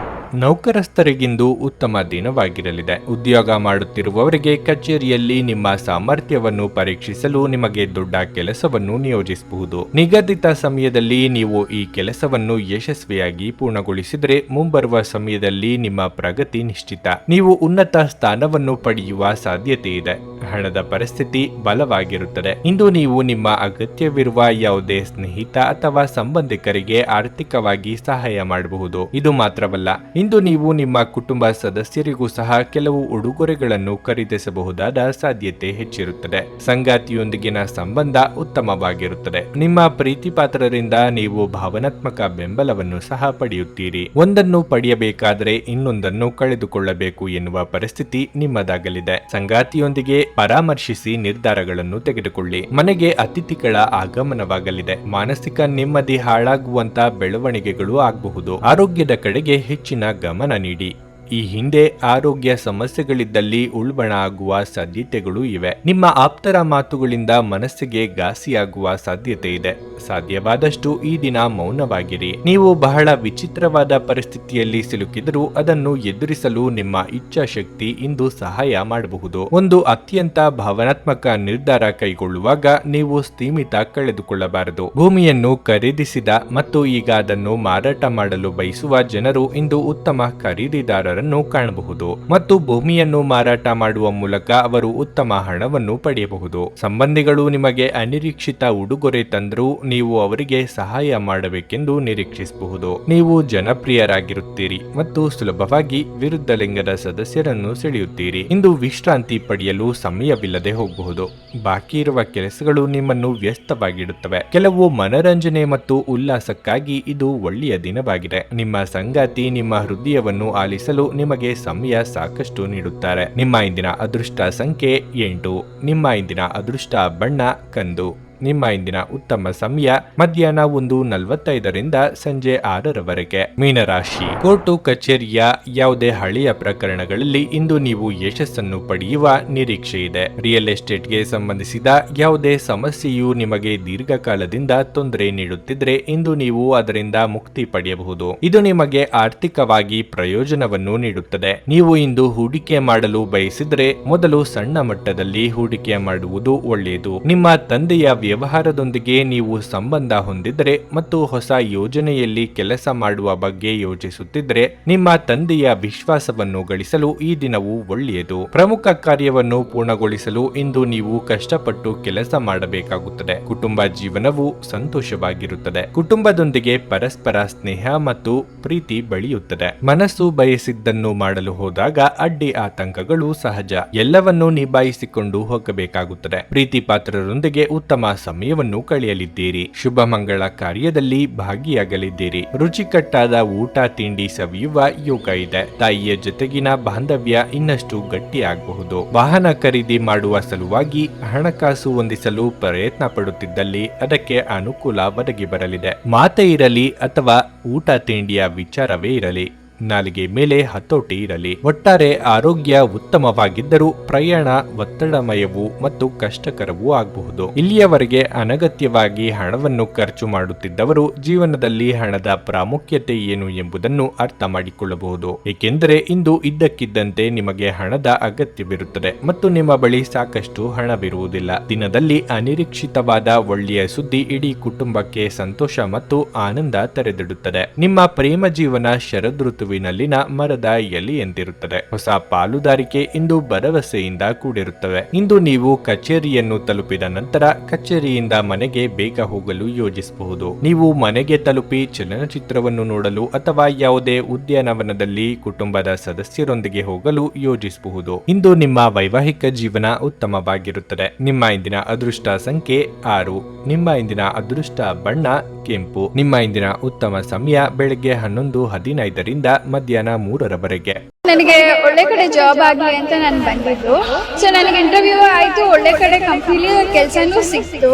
ನೌಕರಸ್ಥರಿಗಿಂದು ಉತ್ತಮ ದಿನವಾಗಿರಲಿದೆ. ಉದ್ಯೋಗ ಮಾಡುತ್ತಿರುವವರಿಗೆ ಕಚೇರಿಯಲ್ಲಿ ನಿಮ್ಮ ಸಾಮರ್ಥ್ಯವನ್ನು ಪರೀಕ್ಷಿಸಲು ನಿಮಗೆ ದೊಡ್ಡ ಕೆಲಸವನ್ನು ನಿಯೋಜಿಸಬಹುದು. ನಿಗದಿತ ಸಮಯದಲ್ಲಿ ನೀವು ಈ ಕೆಲಸವನ್ನು ಯಶಸ್ವಿಯಾಗಿ ಪೂರ್ಣಗೊಳಿಸಿದರೆ ಮುಂಬರುವ ಸಮಯದಲ್ಲಿ ನಿಮ್ಮ ಪ್ರಗತಿ ನಿಶ್ಚಿತ. ನೀವು ಉನ್ನತ ಸ್ಥಾನವನ್ನು ಪಡೆಯುವ ಸಾಧ್ಯತೆ ಇದೆ. ಹಣದ ಪರಿಸ್ಥಿತಿ ಬಲವಾಗಿರುತ್ತದೆ. ಇಂದು ನೀವು ನಿಮ್ಮ ಅಗತ್ಯವಿರುವ ಯಾವುದೇ ಸ್ನೇಹಿತ ಅಥವಾ ಸಂಬಂಧಿಕರಿಗೆ ಆರ್ಥಿಕವಾಗಿ ಸಹಾಯ ಮಾಡಬಹುದು. ಇದು ಮಾತ್ರವಲ್ಲ, ಇಂದು ನೀವು ನಿಮ್ಮ ಕುಟುಂಬ ಸದಸ್ಯರಿಗೂ ಸಹ ಕೆಲವು ಉಡುಗೊರೆಗಳನ್ನು ಖರೀದಿಸಬಹುದಾದ ಸಾಧ್ಯತೆ ಹೆಚ್ಚಿರುತ್ತದೆ. ಸಂಗಾತಿಯೊಂದಿಗಿನ ಸಂಬಂಧ ಉತ್ತಮವಾಗಿರುತ್ತದೆ. ನಿಮ್ಮ ಪ್ರೀತಿಪಾತ್ರರಿಂದ ನೀವು ಭಾವನಾತ್ಮಕ ಬೆಂಬಲವನ್ನು ಸಹ ಪಡೆಯುತ್ತೀರಿ. ಒಂದನ್ನು ಪಡೆಯಬೇಕಾದರೆ ಇನ್ನೊಂದನ್ನು ಕಳೆದುಕೊಳ್ಳಬೇಕು ಎನ್ನುವ ಪರಿಸ್ಥಿತಿ ನಿಮ್ಮದಾಗಲಿದೆ. ಸಂಗಾತಿಯೊಂದಿಗೆ ಪರಾಮರ್ಶಿಸಿ ನಿರ್ಧಾರಗಳನ್ನು ತೆಗೆದುಕೊಳ್ಳಿ. ಮನೆಗೆ ಅತಿಥಿಗಳ ಆಗಮನವಾಗಲಿದೆ. ಮಾನಸಿಕ ನೆಮ್ಮದಿ ಹಾಳಾಗುವಂತ ಬೆಳವಣಿಗೆಗಳು ಆಗಬಹುದು. ಆರೋಗ್ಯದ ಕಡೆಗೆ ಹೆಚ್ಚಿನ ಗಮನ ನೀಡಿ. ಈ ಹಿಂದೆ ಆರೋಗ್ಯ ಸಮಸ್ಯೆಗಳಿದ್ದಲ್ಲಿ ಉಲ್ಬಣ ಆಗುವ ಸಾಧ್ಯತೆಗಳು ಇವೆ. ನಿಮ್ಮ ಆಪ್ತರ ಮಾತುಗಳಿಂದ ಮನಸ್ಸಿಗೆ ಘಾಸಿಯಾಗುವ ಸಾಧ್ಯತೆ ಇದೆ. ಸಾಧ್ಯವಾದಷ್ಟು ಈ ದಿನ ಮೌನವಾಗಿರಿ. ನೀವು ಬಹಳ ವಿಚಿತ್ರವಾದ ಪರಿಸ್ಥಿತಿಯಲ್ಲಿ ಸಿಲುಕಿದರೂ ಅದನ್ನು ಎದುರಿಸಲು ನಿಮ್ಮ ಇಚ್ಛಾಶಕ್ತಿ ಇಂದು ಸಹಾಯ ಮಾಡಬಹುದು. ಒಂದು ಅತ್ಯಂತ ಭಾವನಾತ್ಮಕ ನಿರ್ಧಾರ ಕೈಗೊಳ್ಳುವಾಗ ನೀವು ಸ್ಥೀಮಿತ ಕಳೆದುಕೊಳ್ಳಬಾರದು. ಭೂಮಿಯನ್ನು ಖರೀದಿಸಿದ ಮತ್ತು ಈಗ ಅದನ್ನು ಮಾರಾಟ ಮಾಡಲು ಬಯಸುವ ಜನರು ಇಂದು ಉತ್ತಮ ಖರೀದಿದಾರರನ್ನು ಕಾಣಬಹುದು ಮತ್ತು ಭೂಮಿಯನ್ನು ಮಾರಾಟ ಮಾಡುವ ಮೂಲಕ ಅವರು ಉತ್ತಮ ಹಣವನ್ನು ಪಡೆಯಬಹುದು. ಸಂಬಂಧಿಗಳು ನಿಮಗೆ ಅನಿರೀಕ್ಷಿತ ಉಡುಗೊರೆ ತಂದರೂ ನೀವು ಅವರಿಗೆ ಸಹಾಯ ಮಾಡಬೇಕೆಂದು ನಿರೀಕ್ಷಿಸಬಹುದು. ನೀವು ಜನಪ್ರಿಯರಾಗಿರುತ್ತೀರಿ ಮತ್ತು ಸುಲಭವಾಗಿ ವಿರುದ್ಧ ಲಿಂಗದ ಸದಸ್ಯರನ್ನು ಸೆಳೆಯುತ್ತೀರಿ. ಇಂದು ವಿಶ್ರಾಂತಿ ಪಡೆಯಲು ಸಮಯವಿಲ್ಲದೆ ಹೋಗಬಹುದು. ಬಾಕಿ ಇರುವ ಕೆಲಸಗಳು ನಿಮ್ಮನ್ನು ವ್ಯಸ್ತವಾಗಿಡುತ್ತವೆ. ಕೆಲವು ಮನರಂಜನೆ ಮತ್ತು ಉಲ್ಲಾಸಕ್ಕಾಗಿ ಇದು ಒಳ್ಳೆಯ ದಿನವಾಗಿದೆ. ನಿಮ್ಮ ಸಂಗಾತಿ ನಿಮ್ಮ ಹೃದಯವನ್ನು ಆಲಿಸಲು ನಿಮಗೆ ಸಮಯ ಸಾಕಷ್ಟು ನೀಡುತ್ತಾರೆ. ನಿಮ್ಮ ಇಂದಿನ ಅದೃಷ್ಟ ಸಂಖ್ಯೆ 8. ನಿಮ್ಮ ಇಂದಿನ ಅದೃಷ್ಟ ಬಣ್ಣ ಕಂದು. ನಿಮ್ಮ ಇಂದಿನ ಉತ್ತಮ ಸಮಯ ಮಧ್ಯಾಹ್ನ 1:45 ರಿಂದ ಸಂಜೆ 6:00 ಮೀನರಾಶಿ. ಕೋರ್ಟು ಕಚೇರಿಯ ಯಾವುದೇ ಹಳೆಯ ಪ್ರಕರಣಗಳಲ್ಲಿ ಇಂದು ನೀವು ಯಶಸ್ಸನ್ನು ಪಡೆಯುವ ನಿರೀಕ್ಷೆ ಇದೆ. ರಿಯಲ್ ಎಸ್ಟೇಟ್ಗೆ ಸಂಬಂಧಿಸಿದ ಯಾವುದೇ ಸಮಸ್ಯೆಯು ನಿಮಗೆ ದೀರ್ಘಕಾಲದಿಂದ ತೊಂದರೆ ನೀಡುತ್ತಿದ್ರೆ ಇಂದು ನೀವು ಅದರಿಂದ ಮುಕ್ತಿ ಪಡೆಯಬಹುದು. ಇದು ನಿಮಗೆ ಆರ್ಥಿಕವಾಗಿ ಪ್ರಯೋಜನವನ್ನು ನೀಡುತ್ತದೆ. ನೀವು ಇಂದು ಹೂಡಿಕೆ ಮಾಡಲು ಬಯಸಿದ್ರೆ ಮೊದಲು ಸಣ್ಣ ಮಟ್ಟದಲ್ಲಿ ಹೂಡಿಕೆ ಮಾಡುವುದು ಒಳ್ಳೆಯದು. ನಿಮ್ಮ ತಂದೆಯ ವ್ಯವಹಾರದೊಂದಿಗೆ ನೀವು ಸಂಬಂಧ ಹೊಂದಿದರೆ ಮತ್ತು ಹೊಸ ಯೋಜನೆಯಲ್ಲಿ ಕೆಲಸ ಮಾಡುವ ಬಗ್ಗೆ ಯೋಚಿಸುತ್ತಿದ್ದರೆ ನಿಮ್ಮ ತಂದೆಯ ವಿಶ್ವಾಸವನ್ನು ಗಳಿಸಲು ಈ ದಿನವು ಒಳ್ಳೆಯದು. ಪ್ರಮುಖ ಕಾರ್ಯವನ್ನು ಪೂರ್ಣಗೊಳಿಸಲು ಇಂದು ನೀವು ಕಷ್ಟಪಟ್ಟು ಕೆಲಸ ಮಾಡಬೇಕಾಗುತ್ತದೆ. ಕುಟುಂಬ ಜೀವನವು ಸಂತೋಷವಾಗಿರುತ್ತದೆ. ಕುಟುಂಬದೊಂದಿಗೆ ಪರಸ್ಪರ ಸ್ನೇಹ ಮತ್ತು ಪ್ರೀತಿ ಬೆಳೆಯುತ್ತದೆ. ಮನಸ್ಸು ಬಯಸಿದ್ದನ್ನು ಮಾಡಲು ಹೋದಾಗ ಅಡ್ಡಿ ಆತಂಕಗಳು ಸಹಜ. ಎಲ್ಲವನ್ನೂ ನಿಭಾಯಿಸಿಕೊಂಡು ಹೋಗಬೇಕಾಗುತ್ತದೆ. ಪ್ರೀತಿ ಪಾತ್ರರೊಂದಿಗೆ ಉತ್ತಮ ಸಮಯವನ್ನು ಕಳೆಯಲಿದ್ದೀರಿ. ಶುಭ ಮಂಗಳ ಕಾರ್ಯದಲ್ಲಿ ಭಾಗಿಯಾಗಲಿದ್ದೀರಿ. ರುಚಿಕಟ್ಟಾದ ಊಟ ತಿಂಡಿ ಸವಿಯುವ ಯೋಗ ಇದೆ. ತಾಯಿಯ ಜೊತೆಗಿನ ಬಾಂಧವ್ಯ ಇನ್ನಷ್ಟು ಗಟ್ಟಿಯಾಗಬಹುದು. ವಾಹನ ಖರೀದಿ ಮಾಡುವ ಸಲುವಾಗಿ ಹಣಕಾಸು ಹೊಂದಿಸಲು ಪ್ರಯತ್ನ ಪಡುತ್ತಿದ್ದಲ್ಲಿ ಅದಕ್ಕೆ ಅನುಕೂಲ ಒದಗಿ ಬರಲಿದೆ. ಮಾತೇ ಇರಲಿ ಅಥವಾ ಊಟ ತಿಂಡಿಯ ವಿಚಾರವೇ ಇರಲಿ, ನಾಲಿಗೆ ಮೇಲೆ ಹತೋಟಿ ಇರಲಿ. ಒಟ್ಟಾರೆ ಆರೋಗ್ಯ ಉತ್ತಮವಾಗಿದ್ದರೂ ಪ್ರಯಾಣ ಒತ್ತಡಮಯವೂ ಮತ್ತು ಕಷ್ಟಕರವೂ ಆಗಬಹುದು. ಇಲ್ಲಿಯವರೆಗೆ ಅನಗತ್ಯವಾಗಿ ಹಣವನ್ನು ಖರ್ಚು ಮಾಡುತ್ತಿದ್ದವರು ಜೀವನದಲ್ಲಿ ಹಣದ ಪ್ರಾಮುಖ್ಯತೆ ಏನು ಎಂಬುದನ್ನು ಅರ್ಥ ಮಾಡಿಕೊಳ್ಳಬಹುದು. ಏಕೆಂದರೆ ಇಂದು ಇದ್ದಕ್ಕಿದ್ದಂತೆ ನಿಮಗೆ ಹಣದ ಅಗತ್ಯವಿರುತ್ತದೆ ಮತ್ತು ನಿಮ್ಮ ಬಳಿ ಸಾಕಷ್ಟು ಹಣವಿರುವುದಿಲ್ಲ. ದಿನದಲ್ಲಿ ಅನಿರೀಕ್ಷಿತವಾದ ಒಳ್ಳೆಯ ಸುದ್ದಿ ಇಡೀ ಕುಟುಂಬಕ್ಕೆ ಸಂತೋಷ ಮತ್ತು ಆನಂದ ತೆರೆದಿಡುತ್ತದೆ. ನಿಮ್ಮ ಪ್ರೇಮ ಜೀವನ ಶರದೃತುವಿನಲ್ಲಿನ ಮರದ ಎಲೆಯಂತಿರುತ್ತದೆ. ಹೊಸ ಪಾಲುದಾರಿಕೆ ಇಂದು ಭರವಸೆಯಿಂದ ಕೂಡಿರುತ್ತವೆ. ಇಂದು ನೀವು ಕಚೇರಿಯನ್ನು ತಲುಪಿದ ನಂತರ ಕಚೇರಿಯಿಂದ ಮನೆಗೆ ಬೇಗ ಹೋಗಲು ಯೋಜಿಸಬಹುದು. ನೀವು ಮನೆಗೆ ತಲುಪಿ ಚಲನಚಿತ್ರವನ್ನು ನೋಡಲು ಅಥವಾ ಯಾವುದೇ ಉದ್ಯಾನವನದಲ್ಲಿ ಕುಟುಂಬದ ಸದಸ್ಯರೊಂದಿಗೆ ಹೋಗಲು ಯೋಜಿಸಬಹುದು. ಇಂದು ನಿಮ್ಮ ವೈವಾಹಿಕ ಜೀವನ ಉತ್ತಮವಾಗಿರುತ್ತದೆ. ನಿಮ್ಮ ಇಂದಿನ ಅದೃಷ್ಟ ಸಂಖ್ಯೆ 6. ನಿಮ್ಮ ಇಂದಿನ ಅದೃಷ್ಟ ಬಣ್ಣ ಕೆಂಪು. ನಿಮ್ಮ ಇಂದಿನ ಉತ್ತಮ ಸಮಯ ಬೆಳಗ್ಗೆ 11:15 ಮಧ್ಯಾಹ್ನ 3 ನನಗೆ ಒಳ್ಳೆ ಕಡೆ ಜಾಬ್ ಆಗಲಿ ಅಂತ ನಾನು ಬಂದಿದ್ದು. ಸೊ ನನಗೆ ಇಂಟರ್ವ್ಯೂ ಆಯ್ತು, ಒಳ್ಳೆ ಕಡೆ ಕಂಪ್ನಿಲಿ ಕೆಲಸನೂ ಸಿಕ್ತು.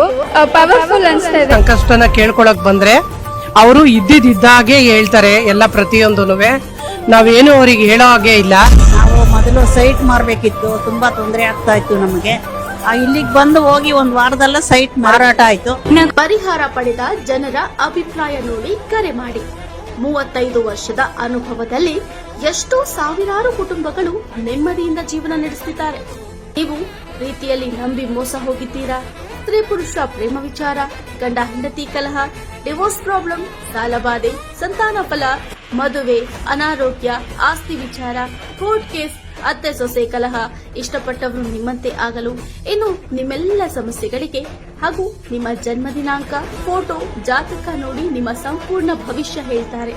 ಪವರ್ಫುಲ್ ಅನ್ಸ್ತಾ ಇದೆ. ಸಂಕಷ್ಟನ ಕೇಳ್ಕೊಳಕ್ ಬಂದ್ರೆ ಅವರು ಇದ್ದಿದ್ದಾಗೆ ಹೇಳ್ತಾರೆ ಎಲ್ಲ ಪ್ರತಿಯೊಂದೂನುವೆ. ನಾವೇನು ಅವ್ರಿಗೆ ಹೇಳೋ ಹಾಗೆ ಇಲ್ಲ. ನಾವು ಮೊದಲು ಸೈಟ್ ಮಾರ್ಬೇಕಿತ್ತು, ತುಂಬಾ ತೊಂದರೆ ಆಗ್ತಾ ಇತ್ತು ನಮಗೆ. ಇಲ್ಲಿಗೆ ಬಂದು ಹೋಗಿ ಒಂದು ವಾರದಲ್ಲ ಸೈಟ್ ಮಾರಾಟ ಆಯ್ತು. ಪರಿಹಾರ ಪಡೆದ ಜನರ ಅಭಿಪ್ರಾಯ ನೋಡಿ ಕರೆ ಮಾಡಿ. 35 ವರ್ಷದ ಅನುಭವದಲ್ಲಿ ಎಷ್ಟೋ ಸಾವಿರಾರು ಕುಟುಂಬಗಳು ನೆಮ್ಮದಿಯಿಂದ ಜೀವನ ನಡೆಸುತ್ತಿದ್ದಾರೆ. ನೀವು ಪ್ರೀತಿಯಲ್ಲಿ ನಂಬಿ ಮೋಸ ಹೋಗಿದ್ದೀರಾ? ಸ್ತ್ರೀ ಪುರುಷ ಪ್ರೇಮ ವಿಚಾರ, ಗಂಡ ಹೆಂಡತಿ ಕಲಹ, ಡಿವೋರ್ಸ್ ಪ್ರಾಬ್ಲಮ್, ಸಾಲಬಾಧೆ, ಸಂತಾನ ಫಲ, ಮದುವೆ, ಅನಾರೋಗ್ಯ, ಆಸ್ತಿ ವಿಚಾರ, ಕೋರ್ಟ್ ಕೇಸ್, ಅತ್ತೆ ಸೊಸೆ ಕಲಹ, ಇಷ್ಟಪಟ್ಟವರು ನಿಮ್ಮಂತೆ ಆಗಲು, ಇನ್ನು ನಿಮ್ಮೆಲ್ಲ ಸಮಸ್ಯೆಗಳಿಗೆ ಹಾಗೂ ನಿಮ್ಮ ಜನ್ಮ ದಿನಾಂಕ, ಫೋಟೋ, ಜಾತಕ ನೋಡಿ ನಿಮ್ಮ ಸಂಪೂರ್ಣ ಭವಿಷ್ಯ ಹೇಳ್ತಾರೆ.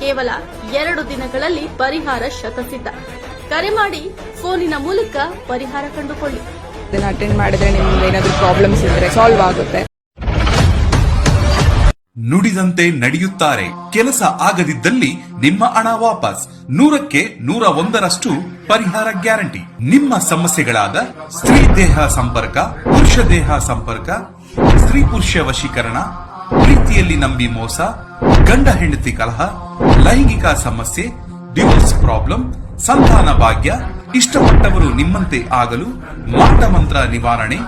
ಕೇವಲ 2 ದಿನಗಳಲ್ಲಿ ಪರಿಹಾರ ಶತಸಿದ್ಧ. ಕರೆ ಮಾಡಿ ಫೋನಿನ ಮೂಲಕ ಪರಿಹಾರ ಕಂಡುಕೊಳ್ಳಿ. ಅಟೆಂಡ್ ಮಾಡಿದ್ರೆ ನಿಮ್ಗೆ ಏನಾದ್ರೂ ಪ್ರಾಬ್ಲಮ್ಸ್ ಇದ್ರೆ ಸಾಲ್ವ್ ಆಗುತ್ತೆ. ನುಡಿದಂತೆ ನಡೆಯುತ್ತಾರೆ. ಕೆಲಸ ಆಗದಿದ್ದಲ್ಲಿ ನಿಮ್ಮ ಹಣ ವಾಪಸ್. 100ಕ್ಕೆ 101ರಷ್ಟು ಪರಿಹಾರ ಗ್ಯಾರಂಟಿ. ನಿಮ್ಮ ಸಮಸ್ಯೆಗಳಾದ ಸ್ತ್ರೀ ದೇಹ ಸಂಪರ್ಕ, ಪುರುಷ ದೇಹ ಸಂಪರ್ಕ, ಸ್ತ್ರೀ ಪುರುಷ ವಶೀಕರಣ, ಪ್ರೀತಿಯಲ್ಲಿ ನಂಬಿ ಮೋಸ, ಗಂಡ ಹೆಂಡತಿ ಕಲಹ, ಲೈಂಗಿಕ ಸಮಸ್ಯೆ, ಡಿವೋರ್ಸ್ ಪ್ರಾಬ್ಲಮ್, ಸಂತಾನ ಭಾಗ್ಯ, ಇಷ್ಟಪಟ್ಟವರು ನಿಮ್ಮಂತೆ ಆಗಲು, ಮಾಟ ಮಂತ್ರ ನಿವಾರಣೆ,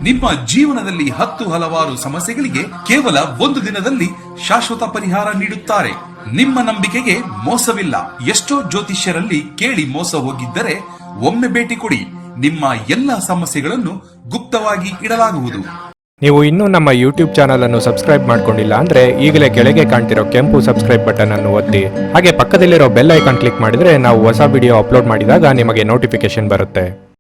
ನಿಮ್ಮ ಜೀವನದಲ್ಲಿ 10 ಹಲವಾರು ಸಮಸ್ಯೆಗಳಿಗೆ ಕೇವಲ 1 ದಿನದಲ್ಲಿ ಶಾಶ್ವತ ಪರಿಹಾರ ನೀಡುತ್ತಾರೆ. ನಿಮ್ಮ ನಂಬಿಕೆಗೆ ಮೋಸವಿಲ್ಲ. ಎಷ್ಟೋ ಜ್ಯೋತಿಷ್ಯರಲ್ಲಿ ಕೇಳಿ ಮೋಸ ಹೋಗಿದ್ದರೆ ಒಮ್ಮೆ ಭೇಟಿ ಕೊಡಿ. ನಿಮ್ಮ ಎಲ್ಲ ಸಮಸ್ಯೆಗಳನ್ನು ಗುಪ್ತವಾಗಿ ಇಡಲಾಗುವುದು. ನೀವು ಇನ್ನೂ ನಮ್ಮ ಯೂಟ್ಯೂಬ್ ಚಾನಲ್ ಅನ್ನು ಸಬ್ಸ್ಕ್ರೈಬ್ ಮಾಡ್ಕೊಂಡಿಲ್ಲ ಅಂದ್ರೆ ಈಗಲೇ ಕೆಳಗೆ ಕಾಣ್ತಿರೋ ಕೆಂಪು ಸಬ್ಸ್ಕ್ರೈಬ್ ಬಟನ್ ಅನ್ನು ಒತ್ತಿ. ಹಾಗೆ ಪಕ್ಕದಲ್ಲಿರೋ ಬೆಲ್ ಐಕಾನ್ ಕ್ಲಿಕ್ ಮಾಡಿದ್ರೆ ನಾವು ಹೊಸ ವಿಡಿಯೋ ಅಪ್ಲೋಡ್ ಮಾಡಿದಾಗ ನಿಮಗೆ ನೋಟಿಫಿಕೇಶನ್ ಬರುತ್ತೆ.